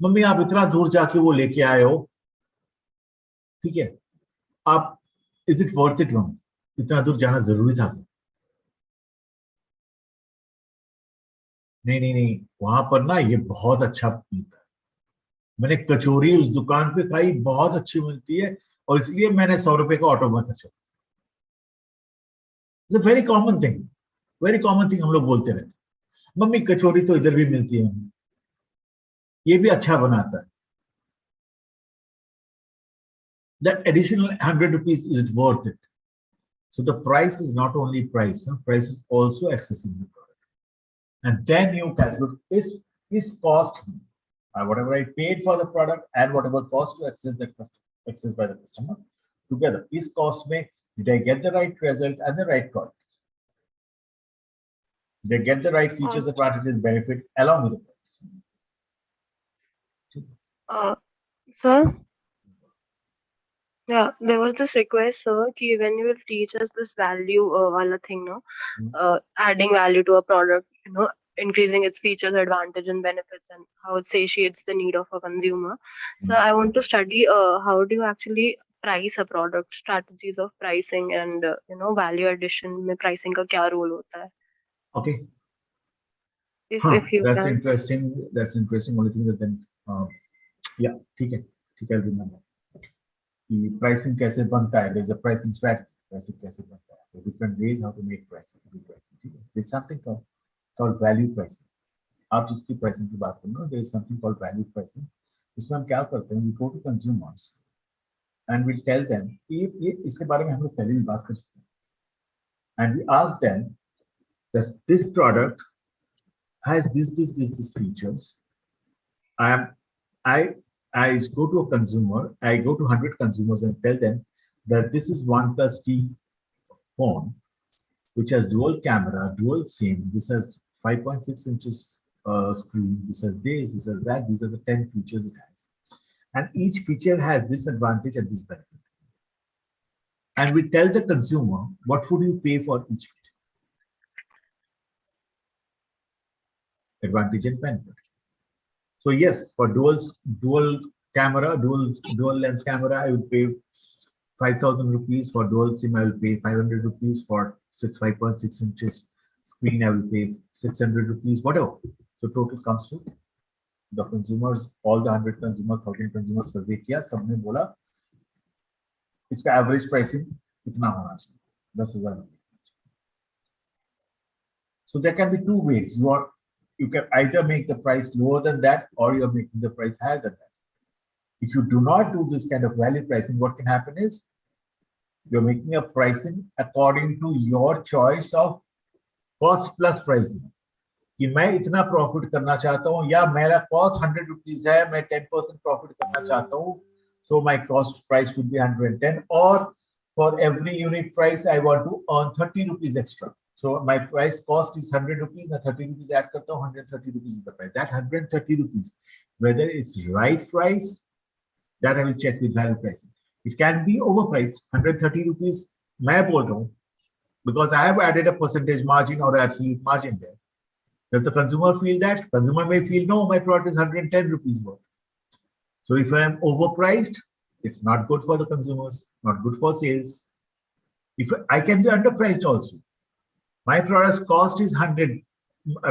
मम्मी आप इतना दूर जाके वो लेके आए हो, ठीक है, आप is it worth it mummy, इतना दूर जाना जरूरी था? नहीं, वहां पर ना ये बहुत अच्छा मिलता है. मैंने कचौरी उस दुकान पे खाई, बहुत अच्छी मिलती है और इसलिए मैंने 100 रुपए का ऑटो में खर्चा. It's a very common thing. Very common thing हम लोग बोलते रहते हैं. मम्मी कचौड़ी तो इधर भी मिलती है. ये भी अच्छा बनाता है. That additional 100 rupees, is it worth it? So the price is not only price, price is also accessing the product. And then you calculate is cost, whatever I paid for the product and whatever cost to access by the customer together. Is cost me, did I get the right result and the right product? Did I get the right features, advantages, and benefit along with the product? Sir? Yeah, there was this request, sir, ki when you will teach us this value wala thing, no, adding value to a product, increasing its features, advantage, and benefits, and how it satiates the need of a consumer. So I want to study how do you actually price a product, strategies of pricing, and value addition. में pricing का क्या role होता है? Okay. If you that's can. interesting. That's interesting. Only thing that then, yeah, ठीक है, I'll remember. कि pricing कैसे बनता है, there's a pricing strategy, pricing कैसे बनता है, so different ways how to make pricing, there's something called value pricing. आप जिसकी pricing की बात करो, there is something called value pricing. इसमें हम क्या करते हैं, we go to consumers and we tell them ये इसके बारे में हम लोग पहले भी बात कर चुके हैं, and we ask them that this product has this features. I go to a consumer, I go to 100 consumers and tell them that this is OnePlus T phone, which has dual camera, dual SIM, this has 5.6 inches screen, this has this has that, these are the 10 features it has. And each feature has this advantage and this benefit. And we tell the consumer, what would you pay for each feature? Advantage and benefit. So yes, for dual camera, dual lens camera, I would pay 5,000 rupees. For dual SIM, I will pay 500 rupees. For 5.6 inches screen, I will pay 600 rupees, whatever. So total comes to the consumers, all the 100 consumers, 1,000 consumers survey किया, सबने बोला इसका average pricing इतना होना चाहिए, 10,000 रुपये. So there can be two ways. You can either make the price lower than that, or you're making the price higher than that. If you do not do this kind of value pricing, what can happen is you're making a pricing according to your choice of cost plus pricing. कि मैं इतना profit करना चाहता हूँ या मेरा cost 100 rupees है, मैं 10% प्रॉफिट करना चाहता हूँ, so my cost price should be 110, or for every unit price I want to earn 30 rupees extra. So my price cost is 100 rupees, मैं 30 rupees add करता हूँ, 130 rupees is the price. That 130 rupees, whether it's right price, that I will check with value pricing. It can be overpriced. 130 rupees मैं बोल रहा हूँ because I have added a percentage margin or absolute margin there. Does the consumer feel that? Consumer may feel, no, my product is 110 rupees worth. So if I am overpriced, it's not good for the consumers, not good for sales. If I can be underpriced also. My product's cost is 100,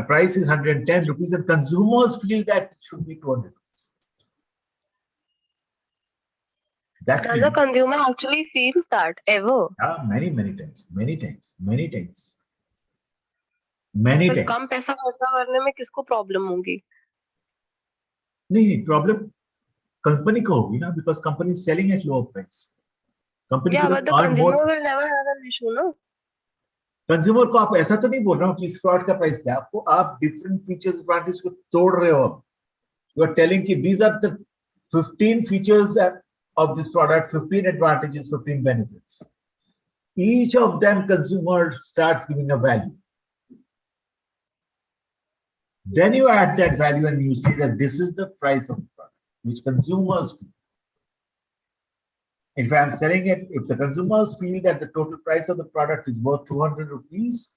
price is 110 rupees, and consumers feel that it should be 200 rupees. Does the consumer actually feels that ever? Many times. कम पैसा खर्चा करने में किसको problem होगी? नहीं, problem company को होगी ना, because company is selling at lower price. Company but the consumer will never have an issue, no? Consumer को आप ऐसा तो नहीं बोल रहा हूँ कि इस प्रोडक्ट का प्राइस क्या, आपको आप डिफरेंट फीचर्स एडवांटेज को तोड़ रहे हो. यू आर टेलिंग कि these are the 15 features of this product, 15 advantages, 15 benefits. Each of them consumer starts giving a value. Then you add that value and you see that this is the price of the product, which consumers feel. If I'm selling it, if the consumers feel that the total price of the product is worth 200 rupees,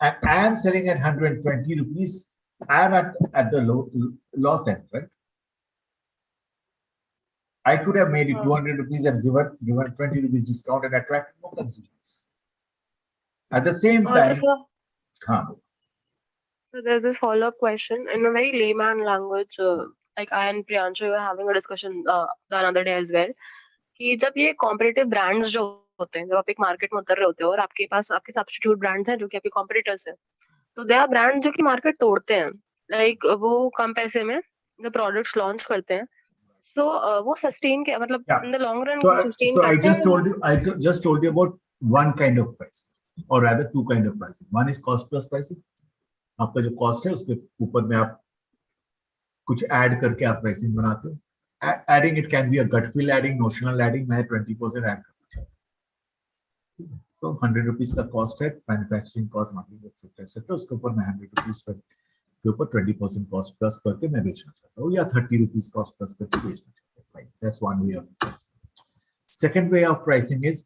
and I am selling at 120 rupees, I am at the loss end, right? I could have made it 200 rupees and given 20 rupees discount and attracted more consumers. At the same time, so there's this follow-up question in a very layman language. Like I and Priyanshu were having a discussion the other day as well. कि जब ये competitive brands जो होते हैं, जब आप एक market में उतर रहे होते हो और आपके पास आपके सब्स्टिट्यूट ब्रांड्स हैं जो कि आपके कॉम्पिटिटर्स हैं, तो दे आर ब्रांड्स जो कि मार्केट तोड़ते हैं, लाइक वो कम पैसे में जो प्रोडक्ट्स लॉन्च करते हैं, सो वो सस्टेन के मतलब Yeah. In the long run So, sustain so I करते just हैं. told you, just told you about one kind of price, or rather two kind of pricing. One is cost plus pricing. आपका जो cost है उसके ऊपर में आप कुछ ऐड करके आप प्राइसिंग बनाते हो. Adding it can be a gut feel adding, notional adding. मैं 20% ऐड करना चाहता हूँ. So 100 rupees का cost है, manufacturing cost, marketing etc etc. उसके ऊपर मैं 100 rupees के ऊपर 20% cost plus करके मैं बेचना चाहता हूँ, या 30 rupees cost plus करके बेचना चाहता हूँ. Fine. That's one way of pricing. Second way of pricing is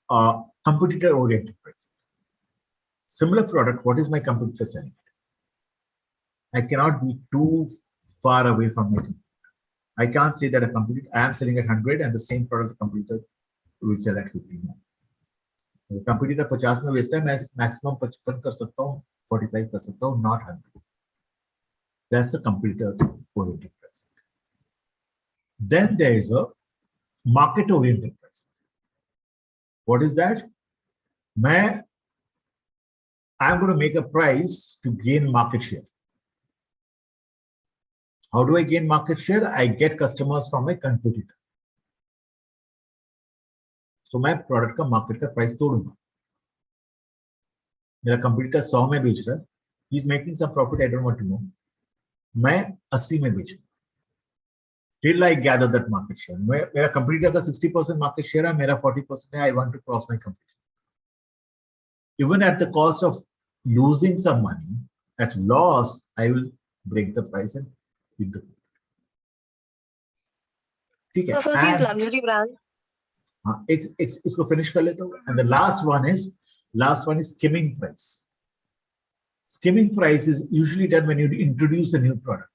competitor oriented pricing. Similar product, what is my competitor selling? I cannot be too far away from my competitor. I can't say that a competitor, I am selling at 100 and the same product the competitor will sell at 50 more. The competitor 50 में बेचता है, मैं maximum 55 कर सकता हूँ, 45 कर सकता हूँ, not 100. That's a competitor oriented pricing. Then there is a market oriented pricing. What is that? I'm going to make a price to gain market share. How do I gain market share? I get customers from my competitor. So मैं product का market का price तोड़ूंगा. मेरा competitor 100 में बेच रहा है, he is making some profit, I don't want to know. मैं 80 में बेचूंगा. Till I gather that market share. मेरा कंपटीटर का 60% मार्केट शेयर है, मेरा 40% है. I want to cross my competition. Even at the cost of losing some money, at loss, I will break the price and beat the. ठीक है. So these luxury brands. हाँ, इसको finish कर लेता हूँ. And the last one is skimming price. Skimming price is usually done when you introduce a new product.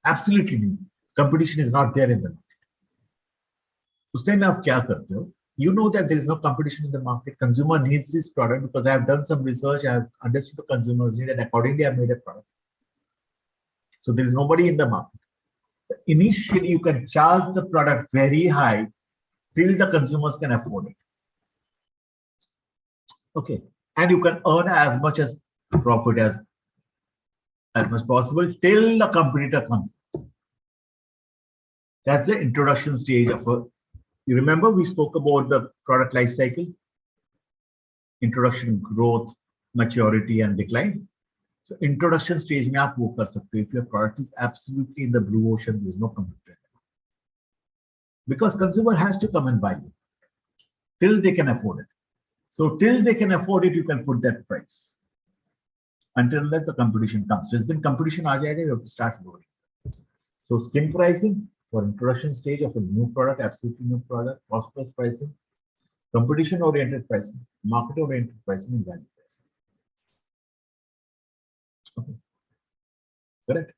Absolutely new. Competition is not there in the market. उस time में आप क्या करते हो? You know that there is no competition in the market. Consumer needs this product because I have done some research. I have understood the consumer's need and accordingly I have made a product. So there is nobody in the market. Initially, you can charge the product very high till the consumers can afford it. Okay, and you can earn as much as profit as much possible till the competitor comes. That's the introduction stage of a. You remember we spoke about the product life cycle, introduction, growth, maturity, and decline. So introduction stage में आप वो कर सकते हो. If your product is absolutely in the blue ocean, there is no competitor. Because consumer has to come and buy it till they can afford it. So till they can afford it, you can put that price. Until unless the competition comes. Just then competition आ जाएगा, you have to start lowering. So skim pricing for introduction stage of a new product, absolutely new product, cost plus pricing, competition oriented pricing, market oriented pricing, and value pricing. Okay. Correct.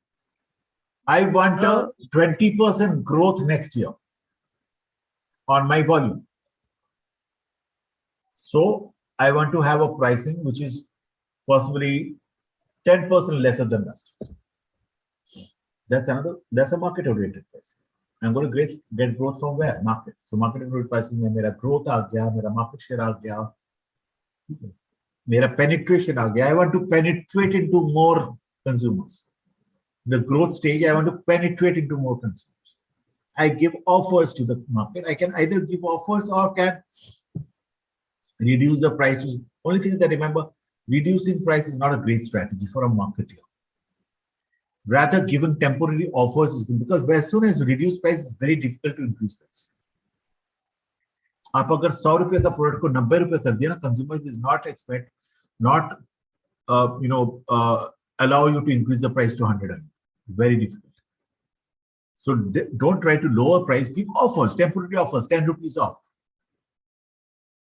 I want a 20% growth next year on my volume. So I want to have a pricing which is possibly 10% lesser than last. That's a market oriented pricing. I'm going to get growth from where? Market. So market oriented pricing में मेरा growth आ गया, मेरा market share आ गया, मेरा penetration आ गया. I want to penetrate into more consumers. The growth stage, I want to penetrate into more consumers. I give offers to the market. I can either give offers or can reduce the price. Only thing that remember, reducing price is not a great strategy for a marketer. Rather, giving temporary offers is good because as soon as you reduce price, it's very difficult to increase price. आप अगर 100 रुपए का product को 90 रुपए कर दिया ना, consumer is not allow you to increase the price to 100. Very difficult. So don't try to lower price. Give offers, temporary offers, 10 rupees off.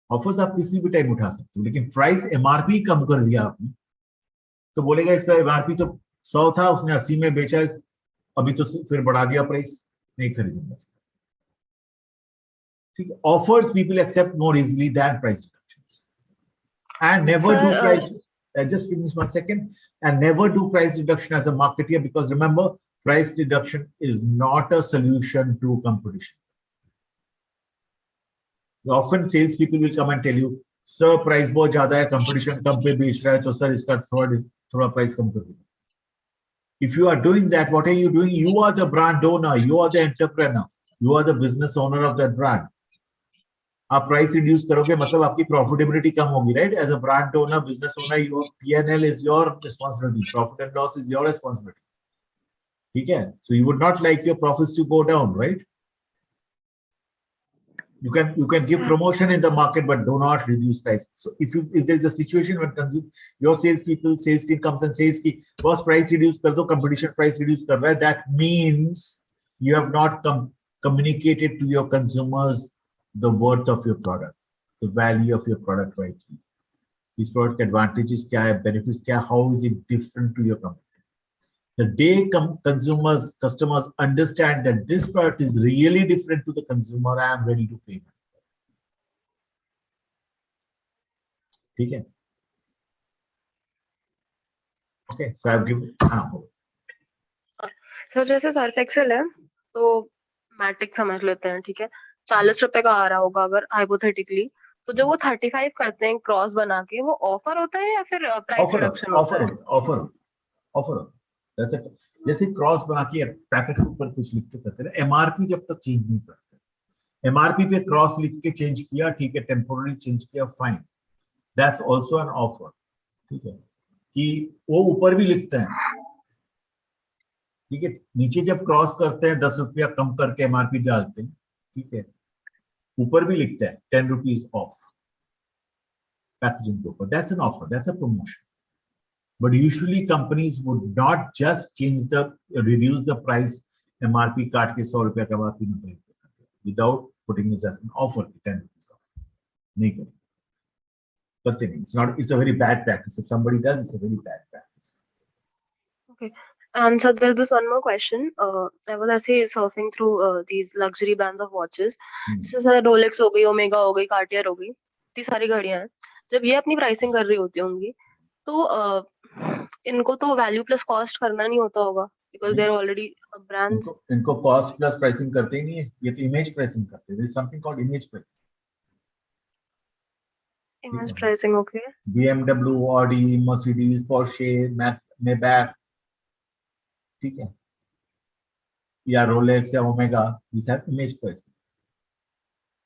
Offers आप किसी भी टाइम उठा सकते हो, लेकिन प्राइस MRP कम कर दिया आपने, तो बोलेगा इसका MRP तो 100 था, उसने 80 में बेचा, अभी तो फिर बढ़ा दिया प्राइस, नहीं खरीदूंगा इसका. ठीक है. Offers people accept more easily than price reductions. And never do price. Just give me 1 second. And never do price reduction as a marketer, because remember, price reduction is not a solution to competition. Often sales people will come and tell you, sir, price बहुत ज़्यादा है, competition कम पे बेच रहा है, तो sir इसका थोड़ा price कम कर दीजिए. If you are doing that, what are you doing? You are the brand owner, you are the entrepreneur, you are the business owner of that brand. आप प्राइस रिड्यूस करोगे मतलब आपकी प्रॉफिटेबिलिटी कम होगी, right? As a brand owner, business owner, your P&L is your responsibility, profit and loss is your responsibility. ठीक है? So you would not like your profits to go down, right? You can give promotion in the market, but do not reduce price. So if there's a situation when your sales team comes and says ki boss price reduce kar do, competition price reduce kar raha hai, that means you have not communicated to your consumers the worth of your product, the value of your product rightly. This product advantages kya hai, benefits kya hai, how is it different to your company? The day customers understand that this product is really different to the consumer, I am ready to pay. Okay. Okay, so I've given. Sir जैसे Surf Excel है तो matric समझ लेते हैं, ठीक है, 40 रुपए का आ रहा होगा अगर हाइपोथेटिकली, तो जो वो 35 करते हैं क्रॉस बना के, वो ऑफर होता है या फिर प्राइस रिडक्शन होता है? ऑफर जैसे जैसे क्रॉस बना के पैकेट के ऊपर कुछ लिख के करते हैं. एमआरपी जब तक चेंज नहीं करते, एमआरपी पे क्रॉस लिख के चेंज किया, ठीक है, टेम्पोररी चेंज किया, fine, that's also an offer. ठीक है, कि वो ऊपर भी लिखते हैं, ठीक है, नीचे जब क्रॉस करते हैं 10 रुपया कम करके एमआरपी डालते हैं, ठीक है, ऊपर भी लिखते हैं 10 रुपीज ऑफ पैकेजिंग के ऊपर, that's an offer, that's a promotion. But usually companies would not just reduce the price MRP काट के 100 रुपया का MRP नहीं करते without putting this as an offer, 10 rupees off. नहीं करेंगे, करते नहीं. It's a very bad practice. If somebody does, it's a very bad practice. Okay. So there's this one more question. I was actually surfing through these luxury brands of watches. जैसे Rolex हो गई, Omega हो गई, Cartier हो गई, इतनी सारी घड़ियां हैं. जब ये अपनी प्राइसिंग कर रही होती होंगी, तो इनको तो वैल्यू प्लस कॉस्ट करना नहीं होता होगा, because they're already brands. इनको कॉस्ट प्लस प्राइसिंग करते ही नहीं है, ये तो इमेज प्राइसिंग करते हैं. There is something called image pricing. Image pricing, okay. BMW, Audi, Mercedes, Porsche, Maybach, ठीक है, या Rolex या Omega, these have image pricing.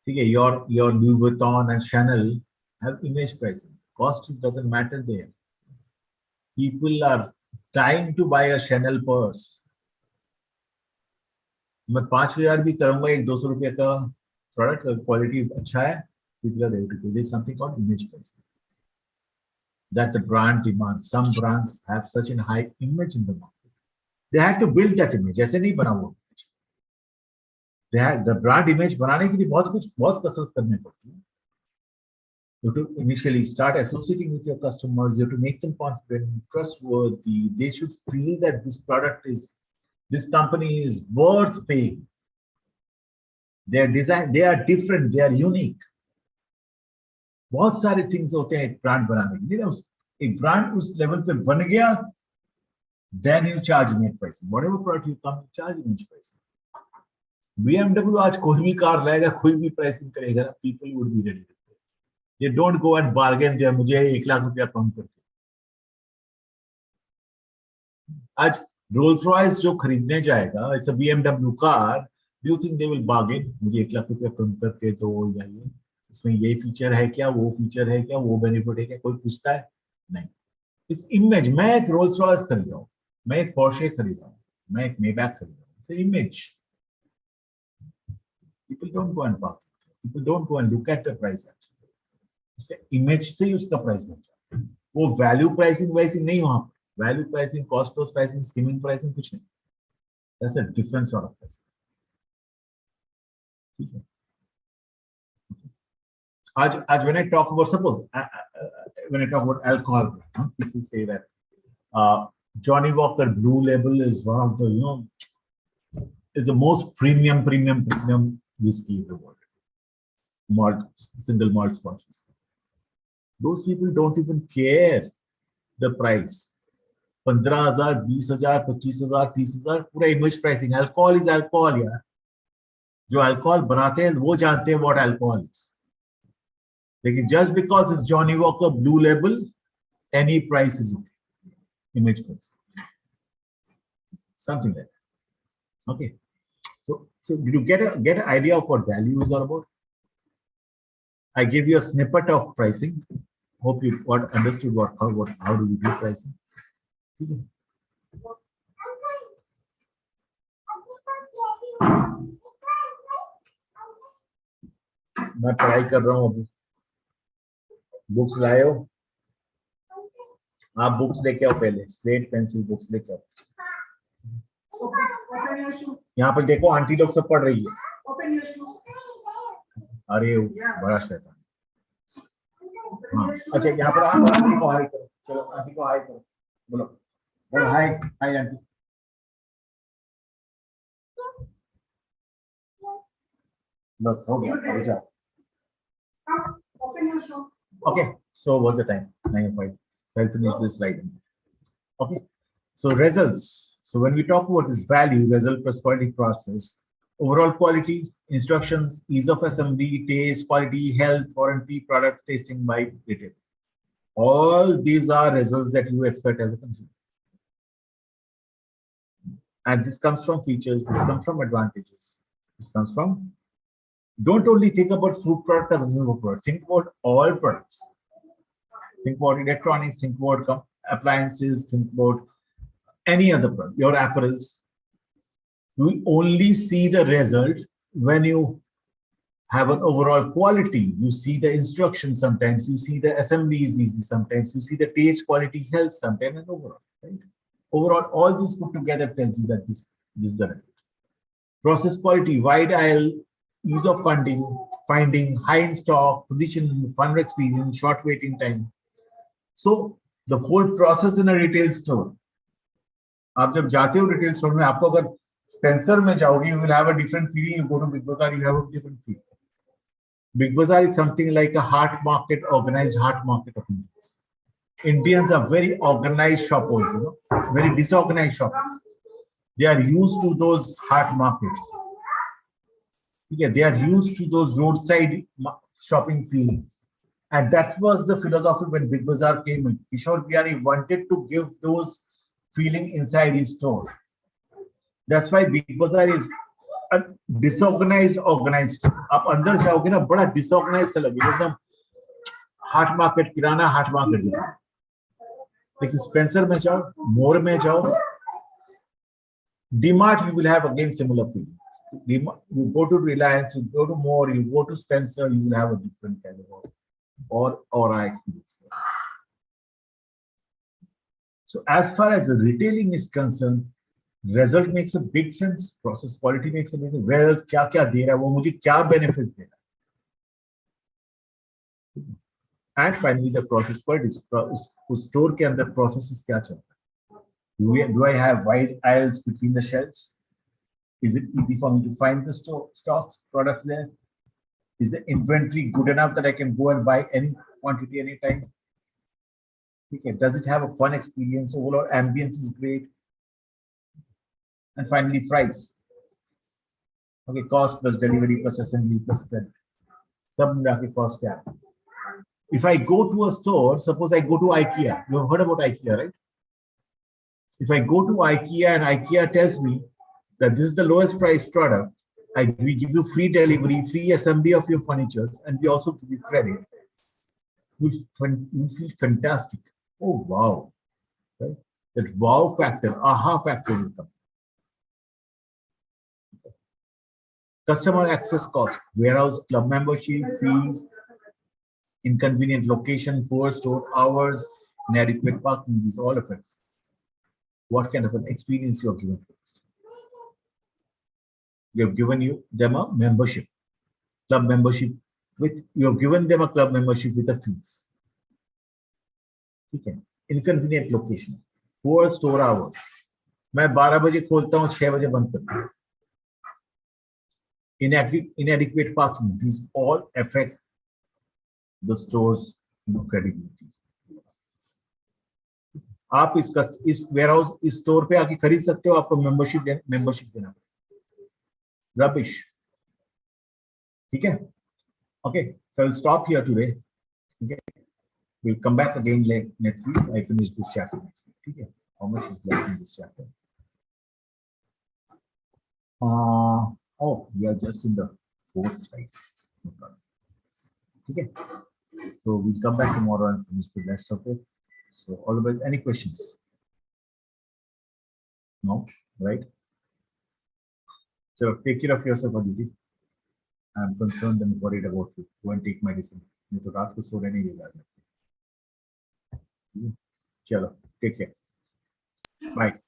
ठीक है, your Louis Vuitton and Chanel have image pricing. Cost doesn't matter there. People are trying to buy a Chanel purse. मैं 5,000 भी करूंगा, एक 200 रुपये का प्रोडक्ट, क्वालिटी अच्छा है, people are ready to pay. There's something called image pricing that the brand demands. Some brands have such a high image in the market. They have to build that image. ऐसे नहीं बना वो image. They have the brand image बनाने के लिए बहुत कसरत करनी पड़ती है. You have to initially start associating with your customers. You have to make them confident, trustworthy. They should feel that this company is worth paying. Their design, they are different, they are unique. बहुत सारे things होते हैं एक brand बनाने के लिए. एक brand उस लेवल पे बन गया, then you charge image pricing. Whatever product you come, you charge image pricing. BMW आज कोई भी कार लाएगा, कोई भी प्राइसिंग करेगा, people would be ready to pay. They don't go and bargain there. मुझे 1 लाख रुपया कम करके. आज रोल्स रॉयस जो खरीदने जाएगा, it's a BMW car. Do you think they will bargain? मुझे 1 लाख रुपया कम करके दो, या ये इसमें ये फीचर है क्या, वो फीचर है क्या, वो बेनिफिट है क्या, कोई पूछता है नहीं. इस इमेज, मैं एक रोल्स रॉयस खरीदा हूँ, मैं एक पोर्शे खरीदा हूँ, मैं एक मेबैक खरीदा हूँ. It's an image. People don't go and bargain. People don't go and look at the price actually. उसका इमेज से ही उसका प्राइस बन जाता है. वो वैल्यू प्राइसिंग वैसी नहीं, वहां पर value pricing, cost plus pricing, skimming pricing कुछ नहीं. That's a different sort of pricing. ठीक है. आज when I talk about, suppose when I talk about alcohol, people say that Johnny Walker Blue Label is one of the, is the most premium whiskey in the world. Malt, single malt Scotch whiskey. Those people don't even care the price. 15,000, 20,000, 25,000, 30,000, पूरा image pricing. Alcohol is alcohol, यार. जो alcohol बनाते हैं वो जानते हैं what alcohol is. लेकिन just because it's Johnny Walker Blue Label, any price is okay. Image price, something like that. Okay, so did you get an idea of what value is all about? I gave you a snippet of pricing. Hope you understood how do we do pricing. Okay. मैं पढ़ाई कर रहा हूँ अभी. Books लाए हो? आप books लेके आओ पहले, स्लेट पेंसिल बुक्स लेके आओ. यहाँ पर देखो आंटी लोग सब पढ़ रही है. अरे बड़ा शैतान. हाँ अच्छा, यहाँ पर आंटी को हाय करो. चलो आंटी को हाय करो. बोलो हाय हाय आंटी. बस हो गया. Okay, so what's the time? 9:05. So I'll finish this slide. Okay, so results. So when we talk about this value, result plus quality process, overall quality, instructions, ease of assembly, taste, quality, health, warranty, product tasting by retail. All these are results that you expect as a consumer. And this comes from features, this comes from advantages. This comes from, don't only think about food product or consumer product, think about all products. Think about electronics, think about appliances, think about any other product, your apparels. You only see the result when you have an overall quality. You see the instructions sometimes, you see the assembly is easy sometimes, you see the taste, quality, health sometimes, and overall, right? Overall, all these put together tells you that this is the result. Process quality, wide aisle, ease of finding, high in stock, position, fun experience, short waiting time. So the whole process in a retail store. आप जब जाते हो retail store में, आपको अगर Spencer में जाओगे, you will have a different feeling. You go to Big Bazaar, you have a different feeling. Big Bazaar is something like a heart market, organized heart market of Indians. Indians are very organized shoppers, you know, very disorganized shoppers. They are used to those heart markets. Yeah, they are used to those roadside shopping feelings. And that was the philosophy when Big Bazaar came in. Kishore Bihari wanted to give those feeling inside his store. That's why Big Bazaar is a disorganized, organized. आप अंदर जाओगे ना, बड़ा disorganized सा लगेगा, एकदम हाट market, किराना हाट market जैसा. लेकिन स्पेंसर में जाओ, मोर में जाओ, DMart, you will have again similar feeling. You go to Reliance, you go to More, you go to Spencer, you will have a different kind of aura experience. So as far as the retailing is concerned, result makes a big sense. Process quality makes a big sense. Well, क्या क्या दे रहा है वो मुझे क्या benefits दे रहा है. And finally, the process quality. उस store के अंदर processes क्या चल रहा है. Do I have wide aisles between the shelves? Is it easy for me to find the stocks, products there? Is the inventory good enough that I can go and buy any quantity anytime? Okay. Does it have a fun experience? Overall ambience is great. And finally, price. Okay, cost plus delivery plus assembly plus credit. Sab milake cost kya hai? If I go to a store, suppose I go to IKEA. You have heard about IKEA, right? If I go to IKEA and IKEA tells me that this is the lowest price product, we give you free delivery, free assembly of your furniture, and we also give you credit. You feel fantastic. Oh wow, right? That wow factor, aha factor will come. Okay. Customer access cost, warehouse, club membership, fees, inconvenient location, poor store hours, inadequate parking. These all affects what kind of an experience you are given first. You have given them a membership, club membership you have given them a club membership with a fees. Okay. Inconvenient location, poor store hours. मैं 12 बजे खोलता हूँ, 6 बजे बंद करता हूँ. Inadequate parking. These all affect the store's credibility. आप इस warehouse, इस store पे आके खरीद सकते हो, आपको membership देना पड़ेगा. Rubbish. Okay. Okay, so I'll stop here today. Okay. We'll come back again next week. I finish this chapter next week. Okay. How much is left in this chapter? Oh, we are just in the 4th slide. No problem. Okay. So we'll come back tomorrow and finish the rest of it. So all of us, any questions? No, right? So take care of yourself, Aditi. I'm concerned and worried about you. Go and take medicine. नहीं तो रात को सोने नहीं देगा। चलो, take care. Bye.